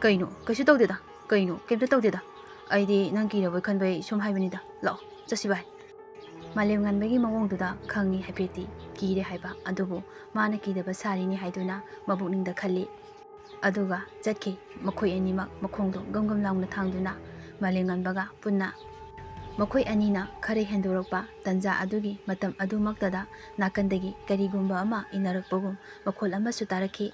ꯀꯩꯅꯣ, ꯀꯩꯁꯨ ꯇꯧꯗꯦꯗ, ꯀꯩꯅꯣ, ꯀꯩꯝꯇ ꯇꯧꯗꯦꯗ, ꯑꯩꯗꯤ ꯅꯪ ꯀꯤꯔꯕꯣꯏ ꯈꯟꯕꯩ ꯁꯨꯝ ꯍꯥꯏꯕꯅꯤꯗ, ꯂꯥꯛꯑꯣ ꯆꯠꯁꯤ ꯚꯥꯏ꯫ ꯃꯥꯂꯦꯝꯉꯥꯟꯕꯒꯤ ꯃꯑꯣꯡꯗꯨꯗ ꯈꯪꯉꯤ ꯍꯥꯏꯐꯦꯠꯇꯤ ꯀꯤꯔꯦ ꯍꯥꯏꯕ, ꯑꯗꯨꯕꯨ ꯃꯥꯅ ꯀꯤꯗꯕ ꯁꯥꯔꯤꯅꯤ ꯍꯥꯏꯗꯨꯅ ꯃꯕꯨꯛꯅꯤꯡꯗ ꯈꯜꯂꯤ꯫ ꯑꯗꯨꯒ ꯆꯠꯈꯤ ꯃꯈꯣꯏ ꯑꯅꯤꯃꯛ ꯃꯈꯣꯡꯗꯣ ꯒꯝ ꯒꯝ ꯂꯥꯎꯅ ꯊꯥꯡꯗꯨꯅ ꯃꯥꯂꯦꯝꯉꯥꯟꯕꯒ ꯄꯨꯟꯅ꯫ ꯃꯈꯣꯏ ꯑꯅꯤꯅ ꯈꯔ ꯍꯦꯟꯗꯣꯔꯛꯄ ꯇꯟꯖꯥ ꯑꯗꯨꯒꯤ ꯃꯇꯝ ꯑꯗꯨꯃꯛꯇꯗ ꯅꯥꯀꯟꯗꯒꯤ ꯀꯔꯤꯒꯨꯝꯕ ꯑꯃ ꯏꯟꯅꯔꯛꯄꯒꯨꯝ ꯃꯈꯣꯜ ꯑꯃꯁꯨ ꯇꯥꯔꯛꯈꯤ꯫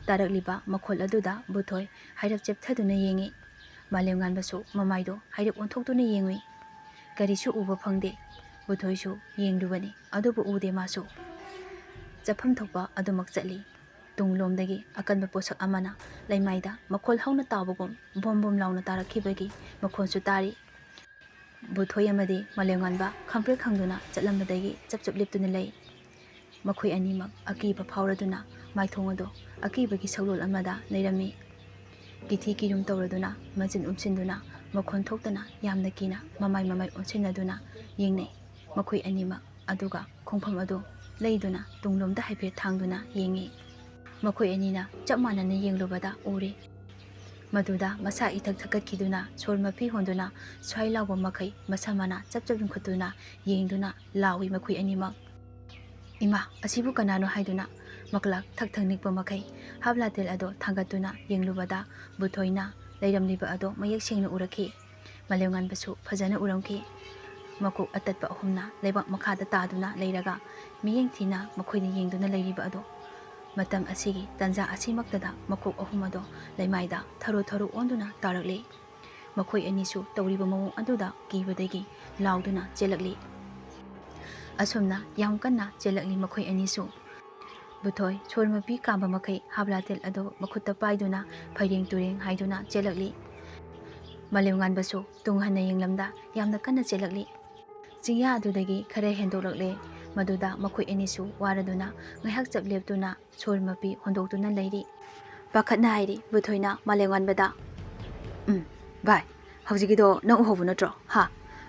ꯇꯥꯔꯛꯂꯤꯕ ꯃꯈꯣꯜ ꯑꯗꯨꯗ ꯕꯨꯊꯣꯏ ꯍꯥꯏꯔꯞ ꯆꯦꯞꯊꯗꯨꯅ ꯌꯦꯡꯉꯤ꯫ ꯃꯥꯂꯦꯝꯉꯥꯟꯕꯁꯨ ꯃꯃꯥꯏꯗꯣ ꯍꯥꯏꯔꯞ ꯑꯣꯟꯊꯣꯛꯇꯨꯅ ꯌꯦꯡꯉꯨꯏ꯫ ꯀꯔꯤꯁꯨ ꯎꯕ ꯐꯪꯗꯦ꯫ ꯕꯨꯊꯣꯏꯁꯨ ꯌꯦꯡꯂꯨꯕꯅꯤ, ꯑꯗꯨꯕꯨ ꯎꯗꯦ ꯃꯥꯁꯨ꯫ ꯆꯠꯐꯝ ꯊꯣꯛꯄ ꯑꯗꯨꯃꯛ ꯆꯠꯂꯤ꯫ ꯇꯨꯡꯂꯣꯝꯗꯒꯤ ꯑꯀꯟꯕ ꯄꯣꯠꯁꯛ ꯑꯃꯅ ꯂꯩꯃꯥꯏꯗ ꯃꯈꯣꯜ ꯍꯧꯅ ꯇꯥꯕꯒꯨꯝ ꯕꯣꯝ ꯕꯣꯝ ꯂꯥꯎꯅ ꯇꯥꯔꯛꯈꯤꯕꯒꯤ ꯃꯈꯣꯟꯁꯨ ꯇꯥꯔꯤ꯫ ꯕꯨꯊꯣꯏ ꯑꯃꯗꯤ ꯃꯥꯂꯦꯝꯉꯥꯟꯕ ꯈꯪꯄ꯭ꯔꯦꯛ ꯈꯪꯗꯨꯅ ꯆꯠꯂꯝꯕꯗꯒꯤ ꯆꯞ ꯆꯞ ꯂꯦꯞꯇꯨꯅ ꯂꯩ꯫ ꯃꯈꯣꯏ ꯑꯅꯤꯃꯛ ꯑꯀꯤꯕ ꯐꯥꯎꯔꯗꯨꯅ ꯃꯥꯏꯊꯣꯡ ꯑꯗꯨ ꯑꯀꯤꯕꯒꯤ ꯁꯛꯂꯣꯜ ꯑꯃꯗ ꯂꯩꯔꯝꯃꯤ꯫ ꯀꯤꯊꯤ ꯀꯤꯔꯨꯝ ꯇꯧꯔꯗꯨꯅ ꯃꯆꯤꯟ ꯎꯝꯁꯤꯟꯗꯨꯅ ꯃꯈꯣꯟ ꯊꯣꯛꯇꯅ ꯌꯥꯝꯅ ꯀꯤꯅ ꯃꯃꯥꯏ ꯑꯣꯟꯁꯤꯟꯅꯗꯨꯅ ꯌꯦꯡꯅꯩ ꯃꯈꯣꯏ ꯑꯅꯤꯃꯛ ꯑꯗꯨꯒ ꯈꯣꯡꯐꯝ ꯑꯗꯨ ꯂꯩꯗꯨꯅ ꯇꯨꯡꯂꯣꯝꯗ ꯍꯥꯏꯐꯦꯠ ꯊꯥꯡꯗꯨꯅ ꯌꯦꯡꯉꯤ꯫ ꯃꯈꯣꯏ ꯑꯅꯤꯅ ꯆꯞ ꯃꯥꯟꯅꯅ ꯌꯦꯡꯂꯨꯕꯗ ꯎꯔꯦ ꯃꯗꯨꯗ ꯃꯁꯥ ꯏꯊꯛ ꯊꯛꯀꯠꯈꯤꯗꯨꯅ ꯁꯣꯔ ꯃꯄꯤ ꯍꯣꯟꯗꯨꯅ ꯁ꯭ꯋꯥꯏ ꯂꯥꯎꯕ ꯃꯈꯩ ꯃꯁꯥ ꯃꯅꯥ ꯆꯞ ꯆꯞ ꯌꯨꯡꯈꯠꯇꯨꯅ ꯌꯦꯡꯗꯨꯅ ꯂꯥꯎꯏ ꯃꯈꯣꯏ ꯑꯅꯤꯃꯛ꯫ ꯏꯃꯥ, ꯑꯁꯤꯕꯨ ꯀꯅꯥꯅꯣ ꯍꯥꯏꯗꯨꯅ ꯃꯀ꯭ꯂꯥꯛ ꯊꯛ ꯊꯛ ꯅꯤꯛꯄ ꯃꯈꯩ ꯍꯥꯞꯂꯥꯇꯦꯜ ꯑꯗꯣ ꯊꯥꯡꯒꯠꯇꯨꯅ ꯌꯦꯡꯂꯨꯕꯗ ꯕꯨꯊꯣꯏꯅ ꯂꯩꯔꯝꯂꯤꯕ ꯑꯗꯣ ꯃꯌꯦꯛ ꯁꯦꯡꯅ ꯎꯔꯛꯈꯤ꯫ ꯃꯥꯂꯦꯝꯉꯥꯟꯕꯁꯨ ꯐꯖꯅ ꯎꯔꯝꯈꯤ꯫ ꯃꯀꯣꯛ ꯑꯇꯠꯄ ꯑꯍꯨꯝꯅ ꯂꯩꯕꯥꯛ ꯃꯈꯥꯗ ꯇꯥꯗꯨꯅ ꯂꯩꯔꯒ ꯃꯤꯠꯌꯦꯡ ꯊꯤꯅ ꯃꯈꯣꯏꯗ ꯌꯦꯡꯗꯨꯅ ꯂꯩꯔꯤꯕ ꯑꯗꯣ ꯃꯇꯝ ꯑꯁꯤꯒꯤ ꯇꯥꯟꯖꯥ ꯑꯁꯤꯃꯛꯇꯗ ꯃꯀꯣꯛ ꯑꯍꯨꯝ ꯑꯗꯣ ꯂꯩꯃꯥꯏꯗ ꯊꯔꯣ ꯊꯔꯣ ꯑꯣꯟꯗꯨꯅ ꯇꯥꯔꯛꯂꯤ꯫ ꯃꯈꯣꯏ ꯑꯅꯤꯁꯨ ꯇꯧꯔꯤꯕ ꯃꯑꯣꯡ ꯑꯗꯨꯗ ꯀꯤꯕꯗꯒꯤ ꯂꯥꯎꯗꯨꯅ ꯆꯦꯜꯂꯛꯂꯤ꯫ ꯑꯁꯨꯝꯅ ꯌꯥꯝ ꯀꯟꯅ ꯆꯦꯜꯂꯛꯂꯤ ꯃꯈꯣꯏ ꯑꯅꯤꯁꯨ꯫ ꯕꯨꯊꯣꯏ ꯁꯣꯔ ꯃꯄꯤ ꯀꯥꯝꯕ ꯃꯈꯩ ꯍꯥꯞꯂꯥꯇꯦꯜ ꯑꯗꯣ ꯃꯈꯨꯠꯇ ꯄꯥꯏꯗꯨꯅ ꯐꯩꯔꯦꯡ ꯇꯨꯔꯦꯡ ꯍꯥꯏꯗꯨꯅ ꯆꯦꯜꯂꯛꯂꯤ꯫ ꯃꯥꯂꯦꯝꯉꯥꯟꯕꯁꯨ ꯇꯨꯡ ꯍꯟꯅ ꯌꯦꯡꯂꯝꯗ ꯌꯥꯝꯅ ꯀꯟꯅ ꯆꯦꯜꯂꯛꯂꯤ꯫ ꯆꯤꯡꯌꯥ ꯑꯗꯨꯗꯒꯤ ꯈꯔ ꯍꯦꯟꯗꯣꯛꯂꯛꯂꯦ ꯃꯗꯨꯗ ꯃꯈꯣꯏ ꯑꯅꯤꯁꯨ ꯋꯥꯔꯗꯨꯅ ꯉꯥꯏꯍꯥꯛ ꯆꯞ ꯂꯦꯞꯇꯨꯅ ꯁꯣꯔ ꯃꯄꯤ ꯍꯣꯟꯗꯣꯛꯇꯨꯅ ꯂꯩꯔꯤ꯫ ꯄꯥꯈꯠꯅ ꯍꯥꯏꯔꯤ ꯕꯨꯊꯣꯏꯅ ꯃꯥꯂꯦꯝꯉꯥꯟꯕꯗ, ꯚꯥꯏ, ꯍꯧꯖꯤꯛꯀꯤꯗꯣ ꯅꯪ ꯎꯍꯧꯕ ꯅꯠꯇ꯭ꯔꯣ? ꯍꯥ,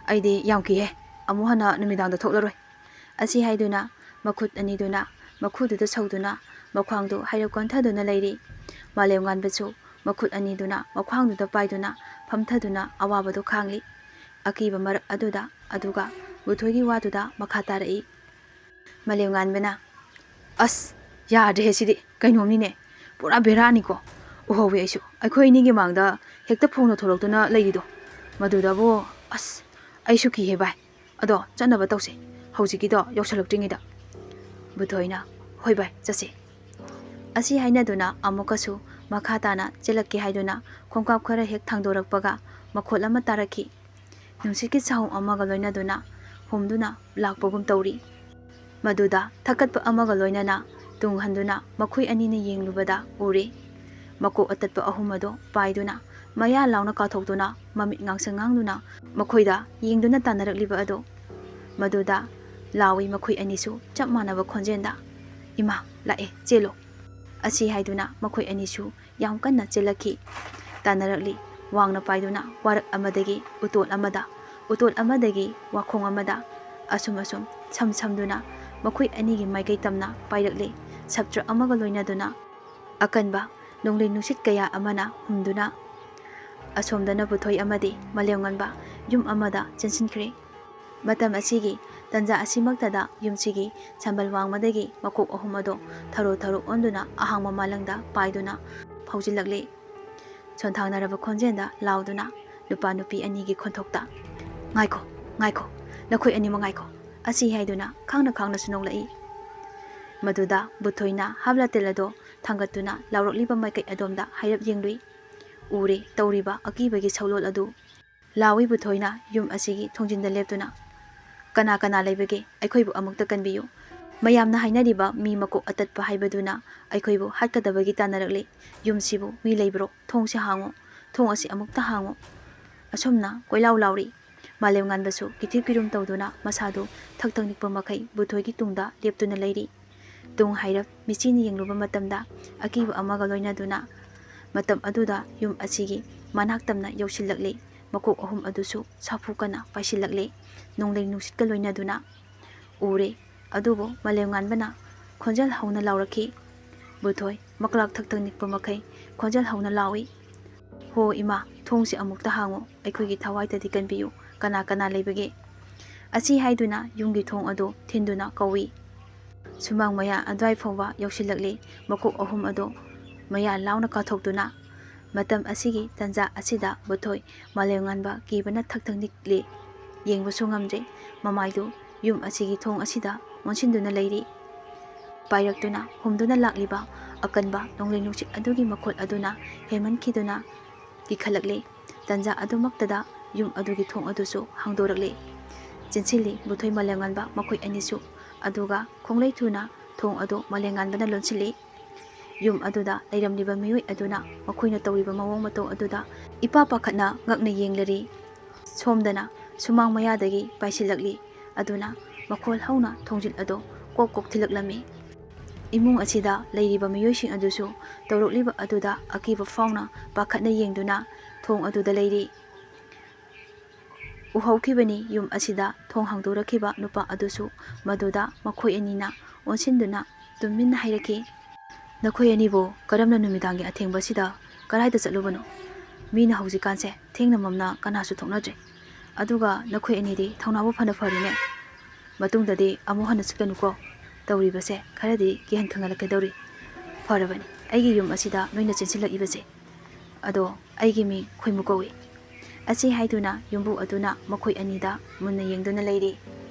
ꯑꯩꯗꯤ ꯌꯥꯝ ꯀꯤꯍꯦ, ꯑꯃꯨꯛ ꯍꯟꯅ ꯅꯨꯃꯤꯗꯥꯡꯗ ꯊꯣꯛꯂꯔꯣꯏ꯫ ꯑꯁꯤ ꯍꯥꯏꯗꯨꯅ ꯃꯈꯨꯠ ꯑꯅꯤꯗꯨꯅ ꯃꯈꯨꯗꯨꯗ ꯁꯧꯗꯨꯅ ꯃꯈ꯭ꯋꯥꯡꯗꯨ ꯍꯥꯏꯔꯞ ꯀꯣꯟꯊꯗꯨꯅ ꯂꯩꯔꯤ꯫ ꯃꯥꯂꯦꯝꯉꯥꯟꯕꯁꯨ ꯃꯈꯨꯠ ꯑꯅꯤꯗꯨꯅ ꯃꯈ꯭ꯋꯥꯡꯗꯨꯗ ꯄꯥꯏꯗꯨꯅ ꯐꯝꯊꯗꯨꯅ ꯑꯋꯥꯕꯗꯨ ꯈꯥꯡꯂꯤ ꯑꯀꯤꯕ ꯃꯔꯛ ꯑꯗꯨꯗ꯫ ꯑꯗꯨꯒ ꯕꯨꯊꯣꯏꯒꯤ ꯋꯥꯗꯨꯗ ꯃꯈꯥ ꯇꯥꯔꯛꯏ꯫ ꯃꯥꯂꯦꯝꯉꯥꯟꯕꯅ, ꯑꯁ, ꯌꯥꯗ꯭ꯔꯦꯍꯦ ꯁꯤꯗꯤ, ꯀꯩꯅꯣꯝꯅꯤꯅꯦ, ꯄꯨꯔꯥ ꯕꯦꯔꯥꯅꯤꯀꯣ꯫ ꯎꯍꯧꯋꯤ ꯑꯩꯁꯨ, ꯑꯩꯈꯣꯏ ꯑꯅꯤꯒꯤ ꯃꯥꯡꯗ ꯍꯦꯛꯇ ꯐꯧꯅ ꯊꯣꯛꯂꯛꯇꯨꯅ ꯂꯩꯔꯤꯗꯣ ꯃꯗꯨꯗꯕꯨ꯫ ꯑꯁ, ꯑꯩꯁꯨ ꯀꯤꯍꯦ ꯚꯥꯏ, ꯑꯗꯣ ꯆꯠꯅꯕ ꯇꯧꯁꯦ ꯍꯧꯖꯤꯛꯀꯤꯗꯣ ꯌꯧꯁꯜꯂꯛꯇ꯭ꯔꯤꯉꯩꯗ꯫ ꯕꯨꯊꯣꯏꯅ, ꯍꯣꯏ ꯚꯥꯏ, ꯆꯠꯁꯦ꯫ ꯑꯁꯤ ꯍꯥꯏꯅꯗꯨꯅ ꯑꯃꯨꯛꯀꯁꯨ ꯃꯈꯥ ꯇꯥꯅ ꯆꯦꯜꯂꯛꯀꯦ ꯍꯥꯏꯗꯨꯅ ꯈꯣꯡꯀꯥꯞ ꯈꯔ ꯍꯦꯛ ꯊꯥꯡꯗꯣꯔꯛꯄꯒ ꯃꯈꯣꯜ ꯑꯃ ꯇꯥꯔꯛꯈꯤ꯫ ꯅꯨꯡꯁꯤꯠꯀꯤ ꯁꯥꯍꯨꯝ ꯑꯃꯒ ꯂꯣꯏꯅꯗꯨꯅ ꯍꯨꯝꯗꯨꯅ ꯂꯥꯛꯄꯒꯨꯝ ꯇꯧꯔꯤ꯫ ꯃꯗꯨꯗ ꯊꯛꯀꯠꯄ ꯑꯃꯒ ꯂꯣꯏꯅꯅ ꯇꯨꯡ ꯍꯟꯗꯨꯅ ꯃꯈꯣꯏ ꯑꯅꯤꯅ ꯌꯦꯡꯂꯨꯕꯗ ꯎꯔꯦ ꯃꯀꯣꯛ ꯑꯇꯠꯄ ꯑꯍꯨꯝ ꯑꯗꯣ ꯄꯥꯏꯗꯨꯅ ꯃꯌꯥ ꯂꯥꯎꯅ ꯀꯥꯊꯣꯛꯇꯨꯅ ꯃꯃꯤꯠ ꯉꯥꯡꯁꯪ ꯉꯥꯡꯗꯨꯅ ꯃꯈꯣꯏꯗ ꯌꯦꯡꯗꯨꯅ ꯇꯥꯟꯅꯔꯛꯂꯤꯕ ꯑꯗꯣ ꯃꯗꯨꯗ ꯂꯥꯎꯏ ꯃꯈꯣꯏ ꯑꯅꯤꯁꯨ ꯆꯞ ꯃꯥꯟꯅꯕ ꯈꯣꯟꯖꯦꯜꯗ, ꯏꯃꯥ, ꯂꯥꯛꯑꯦ, ꯆꯦꯜꯂꯣ꯫ ꯑꯁꯤ ꯍꯥꯏꯗꯨꯅ ꯃꯈꯣꯏ ꯑꯅꯤꯁꯨ ꯌꯥꯝ ꯀꯟꯅ ꯆꯦꯜꯂꯛꯈꯤ꯫ ꯇꯥꯟꯅꯔꯛꯂꯤ ꯋꯥꯡꯅ ꯄꯥꯏꯗꯨꯅ ꯋꯥꯔꯛ ꯑꯃꯗꯒꯤ ꯎꯇꯣꯠ ꯑꯃꯗ, ꯎꯇꯣꯠ ꯑꯃꯗꯒꯤ ꯋꯥꯈꯣꯡ ꯑꯃꯗ, ꯑꯁꯨꯝ ꯁꯝ ꯁꯝꯗꯨꯅ ꯃꯈꯣꯏ ꯑꯅꯤꯒꯤ ꯃꯥꯏꯀꯩ ꯇꯝꯅ ꯄꯥꯏꯔꯛꯂꯤ ꯁꯞꯇ꯭ꯔ ꯑꯃꯒ ꯂꯣꯏꯅꯗꯨꯅ ꯑꯀꯟꯕ ꯅꯣꯡꯂꯩ ꯅꯨꯡꯁꯤꯠ ꯀꯌꯥ ꯑꯃꯅ ꯍꯨꯝꯗꯨꯅ꯫ ꯑꯁꯣꯝꯗꯅ ꯕꯨꯊꯣꯏ ꯑꯃꯗꯤ ꯃꯥꯂꯦꯝꯉꯥꯟꯕ ꯌꯨꯝ ꯑꯃꯗ ꯆꯦꯟꯁꯤꯟꯈ꯭ꯔꯦ꯫ ꯃꯇꯝ ꯑꯁꯤꯒꯤ ꯇꯥꯟꯖꯥ ꯑꯁꯤꯃꯛꯇꯗ ꯌꯨꯝꯁꯤꯒꯤ ꯁꯝꯕꯜ ꯋꯥꯡꯃꯗꯒꯤ ꯃꯀꯣꯛ ꯑꯍꯨꯝ ꯑꯗꯣ ꯊꯔꯣ ꯊꯔꯣ ꯑꯣꯟꯗꯨꯅ ꯑꯍꯥꯡꯕ ꯃꯥꯂꯪꯗ ꯄꯥꯏꯗꯨꯅ ꯐꯥꯎꯖꯤꯜꯂꯛꯂꯤ ꯁꯣꯟꯊꯥꯡꯅꯔꯕ ꯈꯣꯟꯖꯦꯜꯗ ꯂꯥꯎꯗꯨꯅ ꯅꯨꯄꯥ ꯅꯨꯄꯤ ꯑꯅꯤꯒꯤ ꯈꯣꯟꯊꯣꯛꯇ, ꯉꯥꯏꯈꯣ, ꯉꯥꯏꯈꯣ, ꯅꯈꯣꯏ ꯑꯅꯤꯃꯛ ꯉꯥꯏꯈꯣ꯫ ꯑꯁꯤ ꯍꯥꯏꯗꯨꯅ ꯈꯥꯡꯅ ꯈꯥꯡꯅꯁꯨ ꯅꯣꯛꯂꯛꯏ꯫ ꯃꯗꯨꯗ ꯕꯨꯊꯣꯏꯅ ꯍꯥꯞꯂꯥꯇꯦꯜ ꯑꯗꯣ ꯊꯥꯡꯒꯠꯇꯨꯅ ꯂꯥꯎꯔꯛꯂꯤꯕ ꯃꯥꯏꯀꯩ ꯑꯗꯣꯝꯗ ꯍꯥꯏꯔꯞ ꯌꯦꯡꯂꯨꯏ꯫ ꯎꯔꯦ ꯇꯧꯔꯤꯕ ꯑꯀꯤꯕꯒꯤ ꯁꯧꯂꯣꯜ ꯑꯗꯨ꯫ ꯂꯥꯎꯏ ꯕꯨꯊꯣꯏꯅ ꯌꯨꯝ ꯑꯁꯤꯒꯤ ꯊꯣꯡꯖꯤꯟꯗ ꯂꯦꯞꯇꯨꯅ, ꯀꯅꯥ ꯀꯅꯥ ꯂꯩꯕꯒꯦ? ꯑꯩꯈꯣꯏꯕꯨ ꯑꯃꯨꯛꯇ ꯀꯟꯕꯤꯌꯨ꯫ ꯃꯌꯥꯝꯅ ꯍꯥꯏꯅꯔꯤꯕ ꯃꯤ ꯃꯀꯣꯛ ꯑꯇꯠꯄ ꯍꯥꯏꯕꯗꯨꯅ ꯑꯩꯈꯣꯏꯕꯨ ꯍꯥꯠꯀꯗꯕꯒꯤ ꯇꯥꯟꯅꯔꯛꯂꯤ꯫ ꯌꯨꯝꯁꯤꯕꯨ ꯃꯤ ꯂꯩꯕ꯭ꯔꯣ? ꯊꯣꯡꯁꯦ ꯍꯥꯡꯉꯨ, ꯊꯣꯡ ꯑꯁꯤ ꯑꯃꯨꯛꯇ ꯍꯥꯡꯉꯨ꯫ ꯑꯁꯨꯝꯅ ꯀꯣꯏꯂꯥꯎ ꯂꯥꯎꯔꯤ꯫ ꯃꯥꯂꯦꯝꯉꯥꯟꯕꯁꯨ ꯀꯤꯊꯤ ꯀꯤꯔꯨꯝ ꯇꯧꯗꯨꯅ ꯃꯁꯥꯗꯨ ꯊꯛ ꯊꯛ ꯅꯤꯛꯄ ꯃꯈꯩ ꯕꯨꯊꯣꯏꯒꯤ ꯇꯨꯡꯗ ꯂꯦꯞꯇꯨꯅ ꯂꯩꯔꯤ꯫ ꯇꯨꯡ ꯍꯥꯏꯔꯞ ꯃꯤꯠꯆꯤꯅ ꯌꯦꯡꯂꯨꯕ ꯃꯇꯝꯗ ꯑꯀꯤꯕ ꯑꯃꯒ ꯂꯣꯏꯅꯗꯨꯅ ꯃꯇꯝ ꯑꯗꯨꯗ ꯌꯨꯝ ꯑꯁꯤꯒꯤ ꯃꯅꯥꯛ ꯇꯝꯅ ꯌꯧꯁꯤꯜꯂꯛꯂꯤ ꯃꯀꯣꯛ ꯑꯍꯨꯝ ꯑꯗꯨꯁꯨ ꯁꯥꯐꯨ ꯀꯟꯅ ꯄꯥꯏꯁꯤꯜꯂꯛꯂꯤ ꯅꯣꯡꯂꯩ ꯅꯨꯡꯁꯤꯠꯀ ꯂꯣꯏꯅꯗꯨꯅ꯫ ꯎꯔꯦ ꯑꯗꯨꯕꯨ ꯃꯥꯂꯦꯝꯉꯥꯟꯕꯅ ꯈꯣꯟꯖꯦꯜ ꯍꯧꯅ ꯂꯥꯎꯔꯛꯈꯤ꯫ ꯕꯨꯊꯣꯏ ꯃꯀ꯭ꯂꯥꯛ ꯊꯛ ꯊꯛ ꯅꯤꯛꯄ ꯃꯈꯩ ꯈꯣꯟꯖꯦꯜ ꯍꯧꯅ ꯂꯥꯎꯏ, ꯍꯣ ꯏꯃꯥ, ꯊꯣꯡꯁꯦ ꯑꯃꯨꯛꯇ ꯍꯥꯡꯉꯨ, ꯑꯩꯈꯣꯏꯒꯤ ꯊꯋꯥꯏꯇꯗꯤ ꯀꯟꯕꯤꯌꯨ, ꯀꯅꯥ ꯀꯅꯥ ꯂꯩꯕꯒꯦ? ꯑꯁꯤ ꯍꯥꯏꯗꯨꯅ ꯌꯨꯝꯒꯤ ꯊꯣꯡ ꯑꯗꯨ ꯊꯤꯟꯗꯨꯅ ꯀꯧꯏ꯫ ꯁꯨꯃꯥꯡ ꯃꯌꯥ ꯑꯗꯨꯋꯥꯏ ꯐꯥꯎꯕ ꯌꯧꯁꯤꯜꯂꯛꯂꯤ ꯃꯀꯣꯛ ꯑꯍꯨꯝ ꯑꯗꯣ ꯃꯌꯥ ꯂꯥꯎꯅ ꯀꯥꯊꯣꯛꯇꯨꯅ꯫ ꯃꯇꯝ ꯑꯁꯤꯒꯤ ꯇꯥꯟꯖꯥ ꯑꯁꯤꯗ ꯕꯨꯊꯣꯏ ꯃꯥꯂꯦꯝꯉꯥꯟꯕ ꯀꯤꯕꯅ ꯊꯛ ꯊꯛ ꯅꯤꯛꯂꯤ ꯌꯦꯡꯕꯁꯨ ꯉꯝꯗ꯭ꯔꯦ꯫ ꯃꯃꯥꯏꯗꯨ ꯌꯨꯝ ꯑꯁꯤꯒꯤ ꯊꯣꯡ ꯑꯁꯤꯗ ꯑꯣꯟꯁꯤꯟꯗꯨꯅ ꯂꯩꯔꯤ꯫ ꯄꯥꯏꯔꯛꯇꯨꯅ ꯍꯨꯝꯗꯨꯅ ꯂꯥꯛꯂꯤꯕ ꯑꯀꯟꯕ ꯅꯣꯡꯂꯩ ꯅꯨꯡꯁꯤꯠ ꯑꯗꯨꯒꯤ ꯃꯈꯣꯜ ꯑꯗꯨꯅ ꯍꯦꯟꯃꯟꯈꯤꯗꯨꯅ ꯀꯤꯈꯠꯂꯛꯂꯤ꯫ ꯇꯥꯟꯖꯥ ꯑꯗꯨꯃꯛꯇꯗ ꯌꯨꯝ ꯑꯗꯨꯒꯤ ꯊꯣꯡ ꯑꯗꯨꯁꯨ ꯍꯥꯡꯗꯣꯔꯛꯂꯤ꯫ ꯆꯦꯟꯁꯤꯜꯂꯤ ꯕꯨꯊꯣꯏ ꯃꯥꯂꯦꯝꯉꯥꯟꯕ ꯃꯈꯣꯏ ꯑꯅꯤꯁꯨ, ꯑꯗꯨꯒ ꯈꯣꯡꯂꯩ ꯊꯨꯅ ꯊꯣꯡ ꯑꯗꯨ ꯃꯥꯂꯦꯝꯉꯥꯟꯕꯅ ꯂꯣꯟꯁꯤꯜꯂꯤ꯫ ꯌꯨꯝ ꯑꯗꯨꯗ ꯂꯩꯔꯝꯂꯤꯕ ꯃꯤꯑꯣꯏ ꯑꯗꯨꯅ ꯃꯈꯣꯏꯅ ꯇꯧꯔꯤꯕ ꯃꯑꯣꯡ ꯃꯇꯧ ꯑꯗꯨꯗ ꯏꯄꯥ ꯄꯥꯈꯠꯅ ꯉꯛꯅ ꯌꯦꯡꯂꯔꯤ꯫ ꯁꯣꯝꯗꯅ ꯁꯨꯃꯥꯡ ꯃꯌꯥꯗꯒꯤ ꯄꯥꯏꯁꯤꯜꯂꯛꯂꯤ ꯑꯗꯨꯅ ꯃꯈꯣꯜ ꯍꯧꯅ ꯊꯣꯡꯖꯤꯜ ꯑꯗꯣ ꯀꯣꯛ ꯀꯣꯛ ꯊꯤꯜꯂꯛꯂꯝꯃꯤ꯫ ꯏꯃꯨꯡ ꯑꯁꯤꯗ ꯂꯩꯔꯤꯕ ꯃꯤꯑꯣꯏꯁꯤꯡ ꯑꯗꯨꯁꯨ ꯇꯧꯔꯛꯂꯤꯕ ꯑꯗꯨꯗ ꯑꯀꯤꯕ ꯐꯥꯎꯅ ꯄꯥꯈꯠꯅ ꯌꯦꯡꯗꯨꯅ ꯊꯣꯡ ꯑꯗꯨꯗ ꯂꯩꯔꯤ꯫ ꯎꯍꯧꯈꯤꯕꯅꯤ ꯌꯨꯝ ꯑꯁꯤꯗ ꯊꯣꯡ ꯍꯥꯡꯗꯣꯔꯛꯈꯤꯕ ꯅꯨꯄꯥ ꯑꯗꯨꯁꯨ ꯃꯗꯨꯗ ꯃꯈꯣꯏ ꯑꯅꯤꯅ ꯑꯣꯟꯁꯤꯟꯗꯨꯅ ꯇꯨꯃꯤꯟꯅ ꯍꯥꯏꯔꯛꯈꯤ, "ꯅꯈꯣꯏ ꯑꯅꯤꯕꯨ ꯀꯔꯝꯅ ꯅꯨꯃꯤꯗꯥꯡꯒꯤ ꯑꯊꯦꯡꯕꯁꯤꯗ ꯀꯔꯥꯏꯗ ꯆꯠꯂꯨꯕꯅꯣ? ꯃꯤꯅ ꯍꯧꯖꯤꯛꯀꯥꯟꯁꯦ ꯊꯦꯡꯅꯃꯝꯅ ꯀꯅꯥꯁꯨ ꯊꯣꯛꯅꯗ꯭ꯔꯦ꯫ ꯑꯗꯨꯒ ꯅꯈꯣꯏ ꯑꯅꯤꯗꯤ ꯊꯧꯅꯥꯕꯨ ꯐꯅ ꯐꯔꯤꯅꯦ꯫ ꯃꯇꯨꯡꯗꯗꯤ ꯑꯃꯨꯛ ꯍꯟꯅ ꯆꯠꯀꯅꯨꯀꯣ꯫ ꯇꯧꯔꯤꯕꯁꯦ ꯈꯔꯗꯤ ꯀꯤꯍꯟ ꯈꯪꯍꯜꯂꯛꯀꯗꯧꯔꯤ꯫ ꯐꯔꯕꯅꯤ ꯑꯩꯒꯤ ꯌꯨꯝ ꯑꯁꯤꯗ ꯅꯣꯏꯅ ꯆꯦꯟꯁꯤꯜꯂꯛꯏꯕꯁꯦ꯫ ꯑꯗꯣ ꯑꯩꯒꯤ ꯃꯤꯡ ꯈꯣꯏꯃꯨ ꯀꯧꯏ"꯫ ꯑꯁꯤ ꯍꯥꯏꯗꯨꯅ ꯌꯨꯝꯕꯨ ꯑꯗꯨꯅ ꯃꯈꯣꯏ ꯑꯅꯤꯗ ꯃꯨꯟꯅ ꯌꯦꯡꯗꯨꯅ ꯂꯩꯔꯤ꯫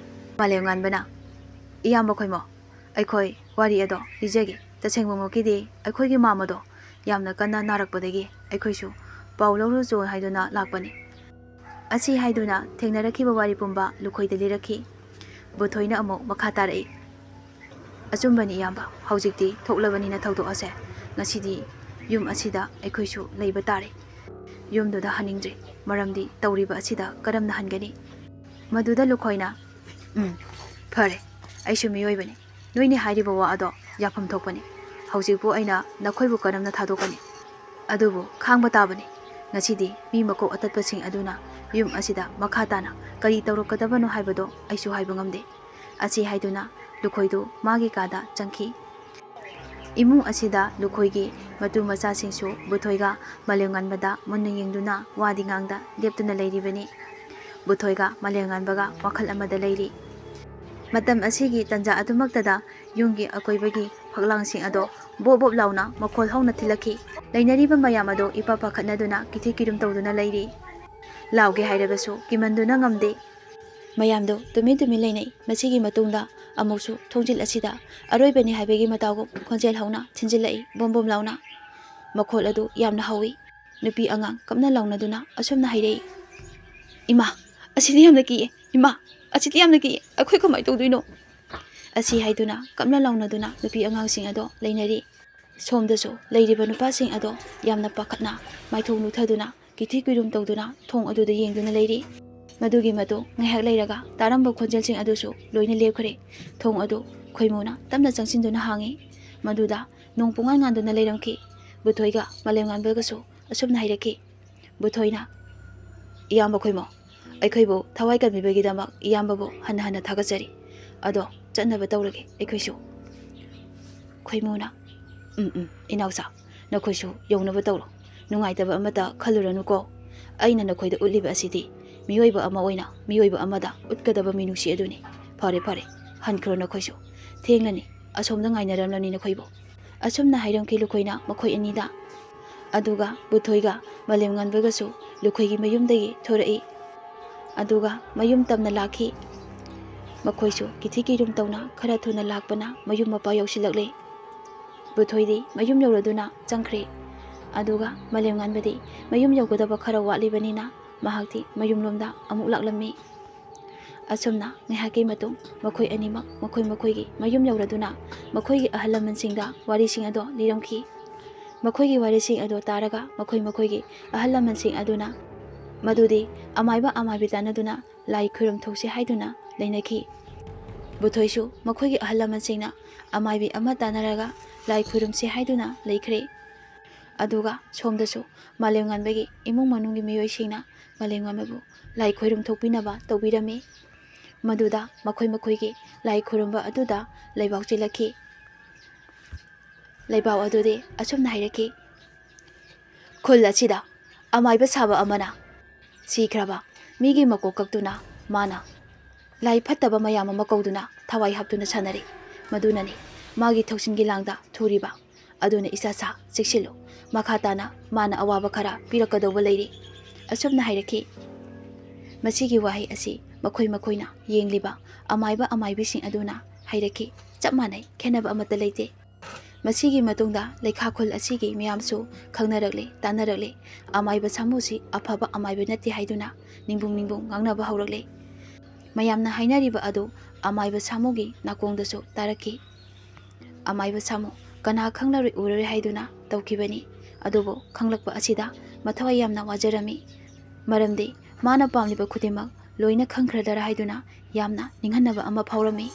ꯃꯥꯂꯦꯝꯉꯥꯟꯕꯅ, "ꯏꯌꯥꯝꯕ ꯈꯣꯏꯃꯣ, ꯑꯩꯈꯣꯏ ꯋꯥꯔꯤ ꯑꯗꯣ ꯂꯤꯖꯒꯦ꯫ ꯇꯁꯦꯡꯕꯃꯛꯀꯤꯗꯤ ꯑꯩꯈꯣꯏꯒꯤ ꯃꯥꯝꯃꯗꯣ ꯌꯥꯝꯅ ꯀꯟꯅ ꯅꯥꯔꯛꯄꯗꯒꯤ ꯑꯩꯈꯣꯏꯁꯨ ꯄꯥꯎ ꯂꯧꯔꯨꯆꯣ ꯍꯥꯏꯗꯨꯅ ꯂꯥꯛꯄꯅꯤ"꯫ ꯑꯁꯤ ꯍꯥꯏꯗꯨꯅ ꯊꯦꯡꯅꯔꯛꯈꯤꯕ ꯋꯥꯔꯤ ꯄꯨꯝꯕ ꯂꯨꯈꯣꯏꯗ ꯂꯤꯔꯛꯈꯤ꯫ ꯕꯨꯊꯣꯏꯅ ꯑꯃꯨꯛ ꯃꯈꯥ ꯇꯥꯔꯛꯏ, "ꯑꯆꯨꯝꯕꯅꯤ ꯏꯌꯥꯝꯕ, ꯍꯧꯖꯤꯛꯇꯤ ꯊꯣꯛꯂꯕꯅꯤꯅ ꯊꯧꯗꯣꯛ ꯑꯁꯦ ꯉꯁꯤꯗꯤ ꯌꯨꯝ ꯑꯁꯤꯗ ꯑꯩꯈꯣꯏꯁꯨ ꯂꯩꯕ ꯇꯥꯔꯦ꯫ ꯌꯨꯝꯗꯨꯗ ꯍꯟꯅꯤꯡꯗ꯭ꯔꯦ, ꯃꯔꯝꯗꯤ ꯇꯧꯔꯤꯕ ꯑꯁꯤꯗ ꯀꯔꯝꯅ ꯍꯟꯒꯅꯤ"꯫ ꯃꯗꯨꯗ ꯂꯨꯈꯣꯏꯅ, "ꯐꯔꯦ, ꯑꯩꯁꯨ ꯃꯤꯑꯣꯏꯕꯅꯤ꯫ ꯅꯣꯏꯅ ꯍꯥꯏꯔꯤꯕ ꯋꯥ ꯑꯗꯣ ꯌꯥꯐꯝ ꯊꯣꯛꯄꯅꯤ꯫ ꯍꯧꯖꯤꯛꯄꯨ ꯑꯩꯅ ꯅꯈꯣꯏꯕꯨ ꯀꯔꯝꯅ ꯊꯥꯗꯣꯛꯀꯅꯤ? ꯑꯗꯨꯕꯨ ꯈꯥꯡꯕ ꯇꯥꯕꯅꯤ꯫ ꯉꯁꯤꯗꯤ ꯃꯤ ꯃꯀꯣꯛ ꯑꯇꯠꯄꯁꯤꯡ ꯑꯗꯨꯅ ꯌꯨꯝ ꯑꯁꯤꯗ ꯃꯈꯥ ꯇꯥꯅ ꯀꯔꯤ ꯇꯧꯔꯛꯀꯗꯕꯅꯣ ꯍꯥꯏꯕꯗꯣ ꯑꯩꯁꯨ ꯍꯥꯏꯕ ꯉꯝꯗꯦ"꯫ ꯑꯁꯤ ꯍꯥꯏꯗꯨꯅ ꯂꯨꯈꯣꯏꯗꯨ ꯃꯥꯒꯤ ꯀꯥꯗ ꯆꯪꯈꯤ꯫ ꯏꯃꯨꯡ ꯑꯁꯤꯗ ꯂꯨꯈꯣꯏꯒꯤ ꯃꯇꯨ ꯃꯆꯥꯁꯤꯡꯁꯨ ꯕꯨꯊꯣꯏꯒ ꯃꯥꯂꯦꯝꯉꯥꯟꯕꯗ ꯃꯨꯟꯅ ꯌꯦꯡꯗꯨꯅ ꯋꯥꯗꯤ ꯉꯥꯡꯗ ꯂꯦꯞꯇꯨꯅ ꯂꯩꯔꯤꯕꯅꯤ꯫ ꯕꯨꯊꯣꯏꯒ ꯃꯥꯂꯦꯝꯉꯥꯟꯕꯒ ꯋꯥꯈꯜ ꯑꯃꯗ ꯂꯩꯔꯤ꯫ ꯃꯇꯝ ꯑꯁꯤꯒꯤ ꯇꯟꯖꯥ ꯑꯗꯨꯃꯛꯇꯗ ꯌꯨꯝꯒꯤ ꯑꯀꯣꯏꯕꯒꯤ ꯐꯛꯂꯥꯡꯁꯤꯡ ꯑꯗꯣ ꯕꯣꯞ ꯕꯣꯞ ꯂꯥꯎꯅ ꯃꯈꯣꯜ ꯍꯧꯅ ꯊꯤꯜꯂꯛꯈꯤ꯫ ꯂꯩꯅꯔꯤꯕ ꯃꯌꯥꯝ ꯑꯗꯣ ꯏꯄꯥ ꯄꯥꯈꯠꯅꯗꯨꯅ ꯀꯤꯊꯤ ꯀꯤꯔꯨꯝ ꯇꯧꯗꯨꯅ ꯂꯩꯔꯤ꯫ ꯂꯥꯎꯒꯦ ꯍꯥꯏꯔꯕꯁꯨ ꯀꯤꯃꯟꯗꯨꯅ ꯉꯝꯗꯦ꯫ ꯃꯌꯥꯝꯗꯣ ꯇꯨꯃꯤꯟ ꯇꯨꯃꯤꯟ ꯂꯩꯅꯩ꯫ ꯃꯁꯤꯒꯤ ꯃꯇꯨꯡꯗ ꯑꯃꯨꯛꯁꯨ ꯊꯣꯡꯖꯤꯜ ꯑꯁꯤꯗ ꯑꯔꯣꯏꯕꯅꯤ ꯍꯥꯏꯕꯒꯤ ꯃꯇꯥꯎꯒꯨꯝ ꯈꯣꯟꯖꯦꯜ ꯍꯧꯅ ꯊꯤꯟꯖꯤꯜꯂꯛꯏ, ꯕꯣꯝ ꯕꯣꯝ ꯂꯥꯎꯅ꯫ ꯃꯈꯣꯜ ꯑꯗꯨ ꯌꯥꯝꯅ ꯍꯧꯏ꯫ ꯅꯨꯄꯤ ꯑꯉꯥꯡ ꯀꯞꯅ ꯂꯥꯎꯅꯗꯨꯅ ꯑꯁꯨꯝꯅ ꯍꯥꯏꯔꯛꯏ, "ꯏꯃꯥ, ꯑꯁꯤꯗꯤ ꯌꯥꯝꯅ ꯀꯤꯌꯦ꯫ ꯏꯃꯥ, ꯑꯁꯤꯗꯤ ꯌꯥꯝꯅ ꯀꯤꯌꯦ꯫ ꯑꯩꯈꯣꯏ ꯀꯃꯥꯏ ꯇꯧꯗꯣꯏꯅꯣ"꯫ ꯑꯁꯤ ꯍꯥꯏꯗꯨꯅ ꯀꯞꯅ ꯂꯥꯎꯅꯗꯨꯅ ꯅꯨꯄꯤ ꯑꯉꯥꯡꯁꯤꯡ ꯑꯗꯣ ꯂꯩꯅꯔꯤ꯫ ꯁꯣꯝꯗꯁꯨ ꯂꯩꯔꯤꯕ ꯅꯨꯄꯥꯁꯤꯡ ꯑꯗꯣ ꯌꯥꯝꯅ ꯄꯥꯈꯠꯅ ꯃꯥꯏꯊꯣꯡ ꯂꯨꯊꯗꯨꯅ ꯀꯤꯊꯤ ꯀꯤꯔꯨꯝ ꯇꯧꯗꯨꯅ ꯊꯣꯡ ꯑꯗꯨꯗ ꯌꯦꯡꯗꯨꯅ ꯂꯩꯔꯤ꯫ ꯃꯗꯨꯒꯤ ꯃꯇꯨꯡ ꯉꯥꯏꯍꯥꯛ ꯂꯩꯔꯒ ꯇꯥꯔꯝꯕ ꯈꯣꯟꯖꯦꯜꯁꯤꯡ ꯑꯗꯨꯁꯨ ꯂꯣꯏꯅ ꯂꯦꯞꯈ꯭ꯔꯦ꯫ ꯊꯣꯡ ꯑꯗꯨ ꯈꯣꯏꯃꯨꯅ ꯇꯞꯅ ꯆꯪꯁꯤꯟꯗꯨꯅ ꯍꯥꯡꯉꯤ꯫ ꯃꯗꯨꯗ ꯅꯣꯡ ꯄꯨꯡꯉꯥꯟ ꯉꯥꯟꯗꯨꯅ ꯂꯩꯔꯝꯈꯤ꯫ ꯕꯨꯊꯣꯏꯒ ꯃꯥꯂꯦꯝꯉꯥꯟꯕꯒꯁꯨ ꯑꯁꯨꯝꯅ ꯍꯥꯏꯔꯛꯈꯤ꯫ ꯕꯨꯊꯣꯏꯅ, "ꯏꯌꯥꯝꯕ ꯈꯣꯏꯃꯣ, ꯑꯩꯈꯣꯏꯕꯨ ꯊꯋꯥꯏ ꯀꯟꯕꯤꯕꯒꯤꯗꯃꯛ ꯏꯌꯥꯝꯕꯕꯨ ꯍꯟꯅ ꯍꯟꯅ ꯊꯥꯒꯠꯆꯔꯤ꯫ ꯑꯗꯣ ꯆꯠꯅꯕ ꯇꯧꯔꯒꯦ ꯑꯩꯈꯣꯏꯁꯨ"꯫ ꯈꯣꯏꯃꯨꯅ, "ꯏꯅꯥꯎꯆꯥ, ꯅꯈꯣꯏꯁꯨ ꯌꯧꯅꯕ ꯇꯧꯔꯣ꯫ ꯅꯨꯡꯉꯥꯏꯇꯕ ꯑꯃꯠꯇ ꯈꯜꯂꯨꯔꯅꯨꯀꯣ꯫ ꯑꯩꯅ ꯅꯈꯣꯏꯗ ꯎꯠꯂꯤꯕ ꯑꯁꯤꯗꯤ ꯃꯤꯑꯣꯏꯕ ꯑꯃ ꯑꯣꯏꯅ ꯃꯤꯑꯣꯏꯕ ꯑꯃꯗ ꯎꯠꯀꯗꯕ ꯃꯤꯅꯨꯡꯁꯤ ꯑꯗꯨꯅꯤ꯫ ꯐꯔꯦ ꯐꯔꯦ, ꯍꯟꯈ꯭ꯔꯣ ꯅꯈꯣꯏꯁꯨ꯫ ꯊꯦꯡꯂꯅꯤ, ꯑꯁꯣꯝꯗ ꯉꯥꯏꯅꯔꯝꯂꯅꯤ ꯅꯈꯣꯏꯕꯨ"꯫ ꯑꯁꯨꯝꯅ ꯍꯥꯏꯔꯝꯈꯤ ꯂꯨꯈꯣꯏꯅ ꯃꯈꯣꯏ ꯑꯅꯤꯗ꯫ ꯑꯗꯨꯒ ꯕꯨꯊꯣꯏꯒ ꯃꯥꯂꯦꯝꯉꯥꯟꯕꯒꯁꯨ ꯂꯨꯈꯣꯏꯒꯤ ꯃꯌꯨꯝꯗꯒꯤ ꯊꯣꯔꯛꯏ꯫ ꯑꯗꯨꯒ ꯃꯌꯨꯝ ꯇꯝꯅ ꯂꯥꯛꯈꯤ꯫ ꯃꯈꯣꯏꯁꯨ ꯀꯤꯊꯤ ꯀꯤꯔꯨꯝ ꯇꯧꯅ ꯈꯔ ꯊꯨꯅ ꯂꯥꯛꯄꯅ ꯃꯌꯨꯝ ꯃꯄꯥ ꯌꯧꯁꯤꯜꯂꯛꯂꯦ꯫ ꯕꯨꯊꯣꯏꯗꯤ ꯃꯌꯨꯝ ꯌꯧꯔꯗꯨꯅ ꯆꯪꯈ꯭ꯔꯦ꯫ ꯑꯗꯨꯒ ꯃꯥꯂꯦꯝꯉꯥꯟꯕꯗꯤ ꯃꯌꯨꯝ ꯌꯧꯒꯗꯕ ꯈꯔ ꯋꯥꯠꯂꯤꯕꯅꯤꯅ ꯃꯍꯥꯛꯇꯤ ꯃꯌꯨꯝꯂꯣꯝꯗ ꯑꯃꯨꯛ ꯂꯥꯛꯂꯝꯃꯤ꯫ ꯑꯁꯨꯝꯅ ꯉꯥꯏꯍꯥꯛꯀꯤ ꯃꯇꯨꯡ ꯃꯈꯣꯏ ꯑꯅꯤꯃꯛ ꯃꯈꯣꯏꯒꯤ ꯃꯌꯨꯝ ꯌꯧꯔꯗꯨꯅ ꯃꯈꯣꯏꯒꯤ ꯑꯍꯜ ꯂꯃꯟꯁꯤꯡꯗ ꯋꯥꯔꯤꯁꯤꯡ ꯑꯗꯣ ꯂꯤꯔꯝꯈꯤ꯫ ꯃꯈꯣꯏꯒꯤ ꯋꯥꯔꯤꯁꯤꯡ ꯑꯗꯣ ꯇꯥꯔꯒ ꯃꯈꯣꯏꯒꯤ ꯑꯍꯜ ꯂꯃꯟꯁꯤꯡ ꯑꯗꯨꯅ ꯃꯗꯨꯗꯤ ꯑꯃꯥꯏꯕ ꯑꯃꯥꯏꯕꯤ ꯇꯥꯟꯅꯗꯨꯅ ꯂꯥꯏ ꯈꯨꯔꯨꯝꯊꯣꯛꯁꯤ ꯍꯥꯏꯗꯨꯅ ꯂꯩꯅꯈꯤ꯫ ꯕꯨꯊꯣꯏꯁꯨ ꯃꯈꯣꯏꯒꯤ ꯑꯍꯜ ꯂꯃꯟꯁꯤꯡꯅ ꯑꯃꯥꯏꯕꯤ ꯑꯃ ꯇꯥꯟꯅꯔꯒ ꯂꯥꯏ ꯈꯨꯔꯨꯝꯁꯤ ꯍꯥꯏꯗꯨꯅ ꯂꯩꯈ꯭ꯔꯦ꯫ ꯑꯗꯨꯒ ꯁꯣꯝꯗꯁꯨ ꯃꯥꯂꯦꯝꯉꯥꯟꯕꯒꯤ ꯏꯃꯨꯡ ꯃꯅꯨꯡꯒꯤ ꯃꯤꯑꯣꯏꯁꯤꯡꯅ ꯃꯥꯂꯦꯝꯉꯥꯟꯕꯕꯨ ꯂꯥꯏ ꯈꯨꯔꯨꯝ ꯊꯣꯛꯄꯤꯅꯕ ꯇꯧꯕꯤꯔꯝꯃꯤ꯫ ꯃꯗꯨꯗ ꯃꯈꯣꯏꯒꯤ ꯂꯥꯏ ꯈꯨꯔꯨꯝꯕ ꯑꯗꯨꯗ ꯂꯩꯕꯥꯎ ꯆꯦꯜꯂꯛꯈꯤ꯫ ꯂꯩꯕꯥꯎ ꯑꯗꯨꯗꯤ ꯑꯁꯨꯝꯅ ꯍꯥꯏꯔꯛꯈꯤ, "ꯈꯨꯜ ꯑꯁꯤꯗ ꯑꯃꯥꯏꯕ ꯁꯥꯕ ꯑꯃꯅ ꯁꯤꯈ꯭ꯔꯕ ꯃꯤꯒꯤ ꯃꯀꯣꯛ ꯀꯛꯇꯨꯅ ꯃꯥꯅ ꯂꯥꯏ ꯐꯠꯇꯕ ꯃꯌꯥꯝ ꯑꯃ ꯀꯧꯗꯨꯅ ꯊꯋꯥꯏ ꯍꯥꯞꯇꯨꯅ ꯁꯥꯟꯅꯔꯤ꯫ ꯃꯗꯨꯅꯅꯤ ꯃꯥꯒꯤ ꯊꯧꯁꯤꯟꯒꯤ ꯂꯥꯡꯗ ꯊꯨꯔꯤꯕ꯫ ꯑꯗꯨꯅ ꯏꯆꯥ ꯆꯦꯛꯁꯤꯜꯂꯨ꯫ ꯃꯈꯥ ꯇꯥꯅ ꯃꯥꯅ ꯑꯋꯥꯕ ꯈꯔ ꯄꯤꯔꯛꯀꯗꯧꯕ ꯂꯩꯔꯤ"꯫ ꯑꯁꯨꯝꯅ ꯍꯥꯏꯔꯛꯈꯤ꯫ ꯃꯁꯤꯒꯤ ꯋꯥꯍꯩ ꯑꯁꯤ ꯃꯈꯣꯏꯅ ꯌꯦꯡꯂꯤꯕ ꯑꯃꯥꯏꯕ ꯑꯃꯥꯏꯕꯤꯁꯤꯡ ꯑꯗꯨꯅ ꯍꯥꯏꯔꯛꯈꯤ꯫ ꯆꯞ ꯃꯥꯟꯅꯩ, ꯈꯦꯟꯅꯕ ꯑꯃꯠꯇ ꯂꯩꯇꯦ꯫ ꯃꯁꯤꯒꯤ ꯃꯇꯨꯡꯗ ꯂꯩꯈꯥꯈꯨꯜ ꯑꯁꯤꯒꯤ ꯃꯤꯌꯥꯝꯁꯨ ꯈꯪꯅꯔꯛꯂꯦ, ꯇꯥꯟꯅꯔꯛꯂꯦ꯫ ꯑꯃꯥꯏꯕ ꯁꯥꯃꯨꯁꯤ ꯑꯐꯕ ꯑꯃꯥꯏꯕ ꯅꯠꯇꯦ ꯍꯥꯏꯗꯨꯅ ꯅꯤꯡꯕꯨꯡ ꯉꯥꯡꯅꯕ ꯍꯧꯔꯛꯂꯦ꯫ ꯃꯌꯥꯝꯅ ꯍꯥꯏꯅꯔꯤꯕ ꯑꯗꯨ ꯑꯃꯥꯏꯕ ꯁꯥꯃꯨꯒꯤ ꯅꯥꯀꯣꯡꯗꯁꯨ ꯇꯥꯔꯛꯈꯤ꯫ ꯑꯃꯥꯏꯕ ꯁꯥꯃꯨ ꯀꯅꯥ ꯈꯪꯂꯔꯣꯏ ꯎꯔꯔꯣꯏ ꯍꯥꯏꯗꯨꯅ ꯇꯧꯈꯤꯕꯅꯤ꯫ ꯑꯗꯨꯕꯨ ꯈꯪꯂꯛꯄ ꯑꯁꯤꯗ ꯃꯊꯋꯥꯏ ꯌꯥꯝꯅ ꯋꯥꯖꯔꯝꯃꯤ꯫ ꯃꯔꯝꯗꯤ ꯃꯥꯅ ꯄꯥꯝꯂꯤꯕ ꯈꯨꯗꯤꯡꯃꯛ ꯂꯣꯏꯅ ꯈꯪꯈ꯭ꯔꯗꯔꯥ ꯍꯥꯏꯗꯨꯅ ꯌꯥꯝꯅ ꯅꯤꯡꯍꯟꯅꯕ ꯑꯃ ꯐꯥꯎꯔꯝꯃꯤ꯫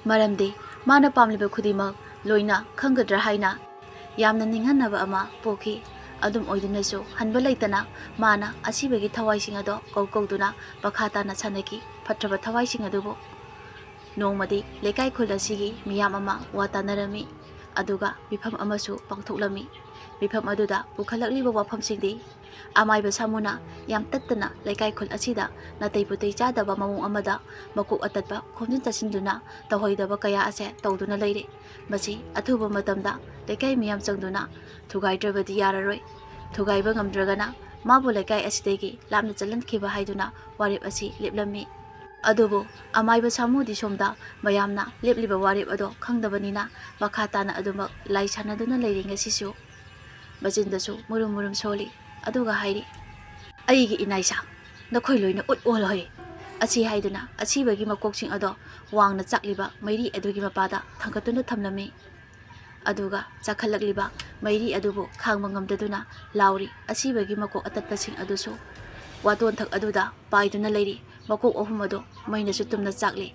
ꯃꯔꯝꯗꯤ ꯃꯥꯅ ꯄꯥꯝꯂꯤꯕ ꯈꯨꯗꯤꯡꯃꯛ ꯂꯣꯏꯅ ꯈꯪꯒꯗ꯭ꯔꯥ ꯍꯥꯏꯅ ꯌꯥꯝꯅ ꯅꯤꯡꯍꯟꯅꯕ ꯑꯃ ꯄꯣꯛꯈꯤ꯫ ꯑꯗꯨꯝ ꯑꯣꯏꯗꯨꯅꯁꯨ ꯍꯟꯕ ꯂꯩꯇꯅ ꯃꯥꯅ ꯑꯁꯤꯕꯒꯤ ꯊꯋꯥꯏꯁꯤꯡ ꯑꯗꯣ ꯀꯧꯗꯨꯅ ꯃꯈꯥ ꯇꯥꯅ ꯁꯥꯟꯅꯈꯤ꯫ ꯐꯠꯇ꯭ꯔꯕ ꯊꯋꯥꯏꯁꯤꯡ ꯑꯗꯨꯕꯨ ꯅꯣꯡꯃꯗꯤ ꯂꯩꯀꯥꯏ ꯈꯨꯜ ꯑꯁꯤꯒꯤ ꯃꯤꯌꯥꯝ ꯑꯃ ꯋꯥ ꯇꯥꯟꯅꯔꯝꯃꯤ꯫ ꯑꯗꯨꯒ ꯃꯤꯐꯝ ꯑꯃꯁꯨ ꯄꯥꯡꯊꯣꯛꯂꯝꯃꯤ꯫ ꯃꯤꯐꯝ ꯑꯗꯨꯗ ꯄꯨꯈꯠꯂꯛꯂꯤꯕ ꯋꯥꯐꯝꯁꯤꯡꯗꯤ ꯑꯃꯥꯏꯕ ꯁꯥꯃꯨꯅ ꯌꯥꯝ ꯇꯠꯇꯅ ꯂꯩꯀꯥꯏ ꯈꯨꯜ ꯑꯁꯤꯗ ꯅꯥꯇꯩ ꯄꯨꯇꯩ ꯆꯥꯗꯕ ꯃꯑꯣꯡ ꯑꯃꯗ ꯃꯀꯣꯛ ꯑꯇꯠꯄ ꯈꯣꯝꯖꯤꯟ ꯆꯠꯁꯤꯟꯗꯨꯅ ꯇꯧꯍꯩꯗꯕ ꯀꯌꯥ ꯑꯁꯦ ꯇꯧꯗꯨꯅ ꯂꯩꯔꯦ꯫ ꯃꯁꯤ ꯑꯊꯨꯕ ꯃꯇꯝꯗ ꯂꯩꯀꯥꯏ ꯃꯤꯌꯥꯝ ꯆꯪꯗꯨꯅ ꯊꯨꯒꯥꯏꯗ꯭ꯔꯕꯗꯤ ꯌꯥꯔꯔꯣꯏ꯫ ꯊꯨꯒꯥꯏꯕ ꯉꯝꯗ꯭ꯔꯒꯅ ꯃꯥꯕꯨ ꯂꯩꯀꯥꯏ ꯑꯁꯤꯗꯒꯤ ꯂꯥꯞꯅ ꯆꯠꯍꯟꯈꯤꯕ ꯍꯥꯏꯗꯨꯅ ꯋꯥꯔꯦꯞ ꯑꯁꯤ ꯂꯦꯞꯂꯝꯃꯤ꯫ ꯑꯗꯨꯕꯨ ꯑꯃꯥꯏꯕ ꯁꯥꯃꯨꯗꯤ ꯁꯣꯝꯗ ꯃꯌꯥꯝꯅ ꯂꯦꯞꯂꯤꯕ ꯋꯥꯔꯦꯞ ꯑꯗꯣ ꯈꯪꯗꯕꯅꯤꯅ ꯃꯈꯥ ꯇꯥꯅ ꯑꯗꯨꯃꯛ ꯂꯥꯏ ꯁꯥꯟꯅꯗꯨꯅ ꯂꯩꯔꯤ꯫ ꯉꯁꯤꯁꯨ ꯃꯆꯤꯟꯗꯁꯨ ꯃꯨꯔꯨꯝ ꯃꯨꯔꯨꯝ ꯁꯣꯜꯂꯤ꯫ ꯑꯗꯨꯒ ꯍꯥꯏꯔꯤ, ꯑꯩꯒꯤ ꯏꯅꯥꯏꯁꯥ, ꯅꯈꯣꯏ ꯂꯣꯏꯅ ꯎꯠ ꯑꯣꯜꯂꯣꯍꯦ! ꯑꯁꯤ ꯍꯥꯏꯗꯨꯅ ꯑꯁꯤꯕꯒꯤ ꯃꯀꯣꯛꯁꯤꯡ ꯑꯗꯣ ꯋꯥꯡꯅ ꯆꯥꯛꯂꯤꯕ ꯃꯩꯔꯤ ꯑꯗꯨꯒꯤ ꯃꯄꯥꯗ ꯊꯥꯡꯒꯠꯇꯨꯅ ꯊꯝꯂꯝꯃꯤ꯫ ꯑꯗꯨꯒ ꯆꯥꯛꯈꯠꯂꯛꯂꯤꯕ ꯃꯩꯔꯤ ꯑꯗꯨꯕꯨ ꯈꯥꯡꯕ ꯉꯝꯗꯗꯨꯅ ꯂꯥꯎꯔꯤ ꯑꯁꯤꯕꯒꯤ ꯃꯀꯣꯛ ꯑꯇꯠꯄꯁꯤꯡ ꯑꯗꯨꯁꯨ ꯋꯥꯇꯣꯟꯊꯛ ꯑꯗꯨꯗ ꯄꯥꯏꯗꯨꯅ ꯂꯩꯔꯤ꯫ ꯃꯀꯣꯛ ꯑꯍꯨꯝ ꯑꯗꯨ ꯃꯩꯅꯁꯨ ꯇꯨꯝꯅ ꯆꯥꯛꯂꯤ꯫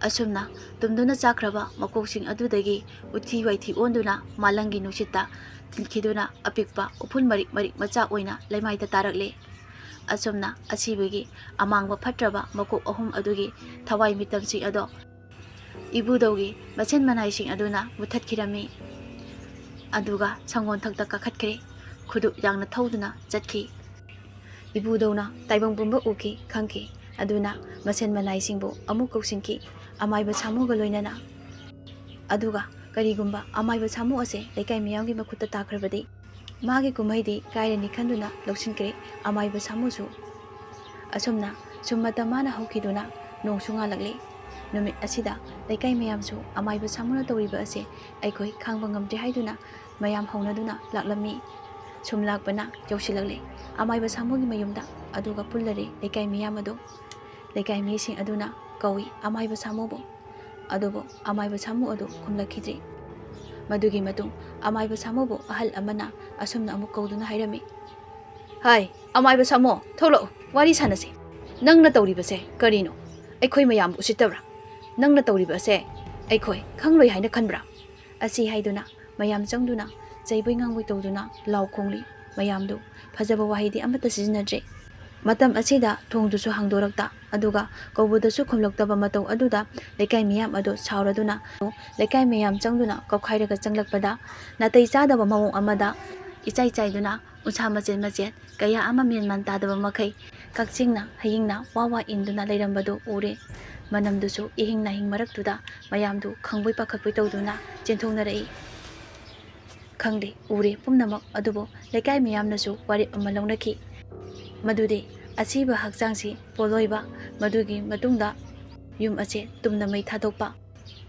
ꯑꯁꯨꯝꯅ ꯇꯨꯝꯗꯨꯅ ꯆꯥꯛꯈ꯭ꯔꯕ ꯃꯀꯣꯛꯁꯤꯡ ꯑꯗꯨꯗꯒꯤ ꯎꯊꯤ ꯋꯥꯏꯊꯤ ꯑꯣꯟꯗꯨꯅ ꯃꯥꯂꯪꯒꯤ ꯅꯨꯡꯁꯤꯠꯇ ꯊꯤꯟꯈꯤꯗꯨꯅ ꯑꯄꯤꯛꯄ ꯎꯐꯨꯜ ꯃꯔꯤꯛ ꯃꯔꯤꯛ ꯃꯆꯥ ꯑꯣꯏꯅ ꯂꯩꯃꯥꯏꯗ ꯇꯥꯔꯛꯂꯤ꯫ ꯑꯁꯨꯝꯅ ꯑꯁꯤꯕꯒꯤ ꯑꯃꯥꯡꯕ ꯐꯠꯇ꯭ꯔꯕ ꯃꯀꯣꯛ ꯑꯍꯨꯝ ꯑꯗꯨꯒꯤ ꯊꯋꯥꯏ ꯃꯤꯇꯝꯁꯤꯡ ꯑꯗꯣ ꯏꯕꯨꯙꯧꯒꯤ ꯃꯁꯦꯟ ꯃꯅꯥꯏꯁꯤꯡ ꯑꯗꯨꯅ ꯃꯨꯠꯊꯠꯈꯤꯔꯝꯃꯤ꯫ ꯑꯗꯨꯒ ꯁꯪꯒꯣꯟꯊꯛꯇ ꯀꯥꯈꯠꯈ꯭ꯔꯦ꯫ ꯈꯨꯗꯨꯞ ꯌꯥꯡꯅ ꯊꯧꯗꯨꯅ ꯆꯠꯈꯤ꯫ ꯏꯕꯨꯙꯧꯅ ꯇꯥꯏꯕꯪ ꯄꯨꯝꯕ ꯎꯈꯤ ꯈꯪꯈꯤ꯫ ꯑꯗꯨꯅ ꯃꯁꯦꯟ ꯃꯅꯥꯏꯁꯤꯡꯕꯨ ꯑꯃꯨꯛ ꯀꯧꯁꯤꯟꯈꯤ ꯑꯃꯥꯏꯕ ꯁꯥꯃꯨꯒ ꯂꯣꯏꯅꯅ꯫ ꯑꯗꯨꯒ ꯀꯔꯤꯒꯨꯝꯕ ꯑꯃꯥꯏꯕ ꯁꯥꯃꯨ ꯑꯁꯦ ꯂꯩꯀꯥꯏ ꯃꯤꯌꯥꯝꯒꯤ ꯃꯈꯨꯠꯇ ꯇꯥꯈ꯭ꯔꯕꯗꯤ ꯃꯥꯒꯤ ꯀꯨꯝꯍꯩꯗꯤ ꯀꯥꯏꯔꯅꯤ ꯈꯟꯗꯨꯅ ꯂꯧꯁꯤꯟꯈ꯭ꯔꯦ ꯑꯃꯥꯏꯕ ꯁꯥꯃꯨꯁꯨ꯫ ꯑꯁꯨꯝꯅ ꯁꯨꯝ ꯃꯇꯝ ꯃꯥꯅ ꯍꯧꯈꯤꯗꯨꯅ ꯅꯣꯡꯁꯨ ꯉꯥꯜꯂꯛꯂꯤ꯫ ꯅꯨꯃꯤꯠ ꯑꯁꯤꯗ ꯂꯩꯀꯥꯏ ꯃꯌꯥꯝꯁꯨ ꯑꯃꯥꯏꯕ ꯁꯥꯃꯨꯅ ꯇꯧꯔꯤꯕ ꯑꯁꯦ ꯑꯩꯈꯣꯏ ꯈꯥꯡꯕ ꯉꯝꯗ꯭ꯔꯦ ꯍꯥꯏꯗꯨꯅ ꯃꯌꯥꯝ ꯍꯧꯅꯗꯨꯅ ꯂꯥꯛꯂꯝꯃꯤ꯫ ꯁꯨꯝ ꯂꯥꯛꯄꯅ ꯌꯧꯁꯤꯜꯂꯛꯂꯦ ꯑꯃꯥꯏꯕ ꯁꯥꯃꯨꯒꯤ ꯃꯌꯨꯝꯗ꯫ ꯑꯗꯨꯒ ꯄꯨꯜꯂꯔꯦ ꯂꯩꯀꯥꯏ ꯃꯤꯌꯥꯝ ꯑꯗꯨ꯫ ꯂꯩꯀꯥꯏ ꯃꯤꯁꯤꯡ ꯑꯗꯨꯅ ꯀꯧꯏ ꯑꯃꯥꯏꯕ ꯁꯥꯃꯨꯕꯨ꯫ ꯑꯗꯨꯕꯨ ꯑꯃꯥꯏꯕ ꯁꯥꯃꯨ ꯑꯗꯨ ꯈꯨꯝꯂꯛꯈꯤꯗ꯭ꯔꯦ꯫ ꯃꯗꯨꯒꯤ ꯃꯇꯨꯡ ꯑꯃꯥꯏꯕ ꯁꯥꯃꯨꯕꯨ ꯑꯍꯜ ꯑꯃꯅ ꯑꯁꯨꯝꯅ ꯑꯃꯨꯛ ꯀꯧꯗꯨꯅ ꯍꯥꯏꯔꯝꯃꯤ, ꯍꯥꯏ ꯑꯃꯥꯏꯕ ꯁꯥꯃꯨ, ꯊꯣꯛꯂꯛꯎ, ꯋꯥꯔꯤ ꯁꯥꯟꯅꯁꯤ꯫ ꯅꯪꯅ ꯇꯧꯔꯤꯕꯁꯦ ꯀꯔꯤꯅꯣ? ꯑꯩꯈꯣꯏ ꯃꯌꯥꯝꯕꯨ ꯎꯁꯤꯠꯇꯕ꯭ꯔꯥ? ꯅꯪꯅ ꯇꯧꯔꯤꯕ ꯑꯁꯦ ꯑꯩꯈꯣꯏ ꯈꯪꯂꯣꯏ ꯍꯥꯏꯅ ꯈꯟꯕ꯭ꯔꯥ? ꯑꯁꯤ ꯍꯥꯏꯗꯨꯅ ꯃꯌꯥꯝ ꯆꯪꯗꯨꯅ ꯆꯩꯕꯣꯏ ꯉꯥꯡꯕꯣꯏ ꯇꯧꯗꯨꯅ ꯂꯥꯎ ꯈꯣꯡꯂꯤ꯫ ꯃꯌꯥꯝꯗꯨ ꯐꯖꯕ ꯋꯥꯍꯩꯗꯤ ꯑꯃꯠꯇ ꯁꯤꯖꯤꯟꯅꯗ꯭ꯔꯦ꯫ ꯃꯇꯝ ꯑꯁꯤꯗ ꯊꯣꯡꯗꯨꯁꯨ ꯍꯥꯡꯗꯣꯔꯛꯇ, ꯑꯗꯨꯒ ꯀꯧꯕꯗꯁꯨ ꯈꯨꯝꯂꯛꯇꯕ ꯃꯇꯧ ꯑꯗꯨꯗ ꯂꯩꯀꯥꯏ ꯃꯤꯌꯥꯝ ꯑꯗꯨ ꯁꯥꯎꯔꯗꯨꯅ ꯂꯩꯀꯥꯏ ꯃꯌꯥꯝ ꯆꯪꯗꯨꯅ ꯀꯧꯈꯥꯏꯔꯒ ꯆꯪꯂꯛꯄꯗ ꯅꯥꯇꯩ ꯆꯥꯗꯕ ꯃꯑꯣꯡ ꯑꯃꯗ ꯏꯆꯥꯏ ꯆꯥꯏꯗꯨꯅ ꯎꯟꯁꯥ ꯃꯆꯦꯠ ꯃꯆꯦꯠ ꯀꯌꯥ ꯑꯃ ꯃꯦꯟꯃꯥꯟ ꯇꯥꯗꯕ ꯃꯈꯩ ꯀꯛꯆꯤꯡꯅ ꯍꯌꯤꯡꯅ ꯋꯥ ꯋꯥ ꯏꯟꯗꯨꯅ ꯂꯩꯔꯝꯕꯗꯨ ꯎꯔꯦ꯫ ꯃꯅꯝꯗꯨꯁꯨ ꯏꯍꯤꯡ ꯅꯥꯍꯤꯡ ꯃꯔꯛꯇꯨꯗ ꯃꯌꯥꯝꯗꯨ ꯈꯪꯕꯣꯏ ꯄꯥꯈꯠꯄꯣꯏ ꯇꯧꯗꯨꯅ ꯆꯦꯟꯊꯣꯛꯅꯔꯛꯏ꯫ ꯈꯪꯗꯦ ꯎꯔꯦ ꯄꯨꯝꯅꯃꯛ꯫ ꯑꯗꯨꯕꯨ ꯂꯩꯀꯥꯏ ꯃꯤꯌꯥꯝꯅꯁꯨ ꯋꯥꯔꯦꯞ ꯑꯃ ꯂꯧꯅꯈꯤ ꯃꯗꯨꯗꯤ ꯑꯁꯤꯕ ꯍꯛꯆꯥꯡꯁꯤ ꯄꯣꯜꯂꯣꯏꯕ, ꯃꯗꯨꯒꯤ ꯃꯇꯨꯡꯗ ꯌꯨꯝ ꯑꯁꯦ ꯇꯨꯝꯅ ꯃꯩ ꯊꯥꯗꯣꯛꯄ,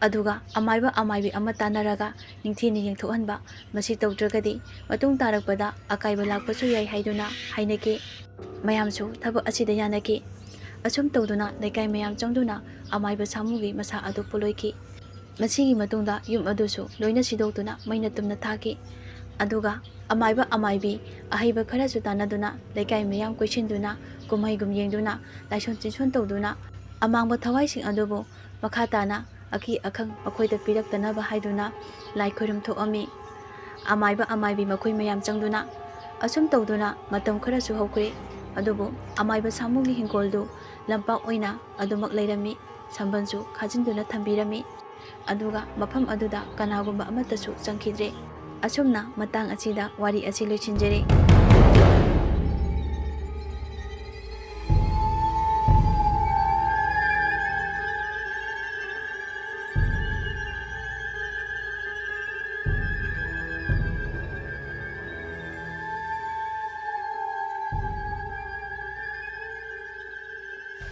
ꯑꯗꯨꯒ ꯑꯃꯥꯏꯕ ꯑꯃꯥꯏꯕꯤ ꯑꯃ ꯇꯥꯟꯅꯔꯒ ꯅꯤꯡꯊꯤꯅ ꯌꯦꯡꯊꯣꯛꯍꯟꯕ꯫ ꯃꯁꯤ ꯇꯧꯗ꯭ꯔꯒꯗꯤ ꯃꯇꯨꯡ ꯇꯥꯔꯛꯄꯗ ꯑꯀꯥꯏꯕ ꯂꯥꯛꯄꯁꯨ ꯌꯥꯏ ꯍꯥꯏꯗꯨꯅ ꯍꯥꯏꯅꯈꯤ꯫ ꯃꯌꯥꯝꯁꯨ ꯊꯕꯛ ꯑꯁꯤꯗ ꯌꯥꯅꯈꯤ꯫ ꯑꯁꯨꯝ ꯇꯧꯗꯨꯅ ꯂꯩꯀꯥꯏ ꯃꯌꯥꯝ ꯆꯪꯗꯨꯅ ꯑꯃꯥꯏꯕ ꯁꯥꯃꯨꯒꯤ ꯃꯁꯥ ꯑꯗꯨ ꯄꯣꯜꯂꯣꯏꯈꯤ꯫ ꯃꯁꯤꯒꯤ ꯃꯇꯨꯡꯗ ꯌꯨꯝ ꯑꯗꯨꯁꯨ ꯂꯣꯏꯅ ꯁꯤꯗꯣꯛꯇꯨꯅ ꯃꯩꯅ ꯇꯨꯝꯅ ꯊꯥꯈꯤ꯫ ꯑꯗꯨꯒ ꯑꯃꯥꯏꯕ ꯑꯃꯥꯏꯕꯤ ꯑꯍꯩꯕ ꯈꯔꯁꯨ ꯇꯥꯟꯅꯗꯨꯅ ꯂꯩꯀꯥꯏ ꯃꯌꯥꯝ ꯀꯣꯏꯁꯤꯟꯗꯨꯅ ꯀꯨꯝꯍꯩꯒꯨꯝ ꯌꯦꯡꯗꯨꯅ ꯂꯥꯏꯁꯣꯟ ꯇꯤꯟꯁꯣꯟ ꯇꯧꯗꯨꯅ ꯑꯃꯥꯡꯕ ꯊꯋꯥꯏꯁꯤꯡ ꯑꯗꯨꯕꯨ ꯃꯈꯥ ꯇꯥꯅ ꯑꯀꯤ ꯑꯈꯪ ꯃꯈꯣꯏꯗ ꯄꯤꯔꯛꯇꯅꯕ ꯍꯥꯏꯗꯨꯅ ꯂꯥꯏ ꯈꯣꯏꯔꯝ ꯊꯣꯛꯑꯝꯃꯤ꯫ ꯑꯃꯥꯏꯕ ꯑꯃꯥꯏꯕꯤ ꯃꯈꯣꯏ ꯃꯌꯥꯝ ꯆꯪꯗꯨꯅ ꯑꯁꯨꯝ ꯇꯧꯗꯨꯅ ꯃꯇꯝ ꯈꯔꯁꯨ ꯍꯧꯈ꯭ꯔꯦ꯫ ꯑꯗꯨꯕꯨ ꯑꯃꯥꯏꯕ ꯁꯥꯃꯨꯒꯤ ꯍꯤꯡꯒꯣꯜꯗꯨ ꯂꯝꯄꯥꯛ ꯑꯣꯏꯅ ꯑꯗꯨꯃꯛ ꯂꯩꯔꯝꯃꯤ꯫ ꯁꯝꯕꯜꯁꯨ ꯈꯥꯖꯤꯟꯗꯨꯅ ꯊꯝꯕꯤꯔꯝꯃꯤ꯫ ꯑꯗꯨꯒ ꯃꯐꯝ ꯑꯗꯨꯗ ꯀꯅꯥꯒꯨꯝꯕ ꯑꯃꯠꯇꯁꯨ ꯆꯪꯈꯤꯗ꯭ꯔꯦ꯫ ꯑꯁꯨꯝꯅ ꯃꯇꯥꯡ ꯑꯁꯤꯗ ꯋꯥꯔꯤ ꯑꯁꯤ ꯂꯣꯏꯁꯤꯟꯖꯔꯦ꯫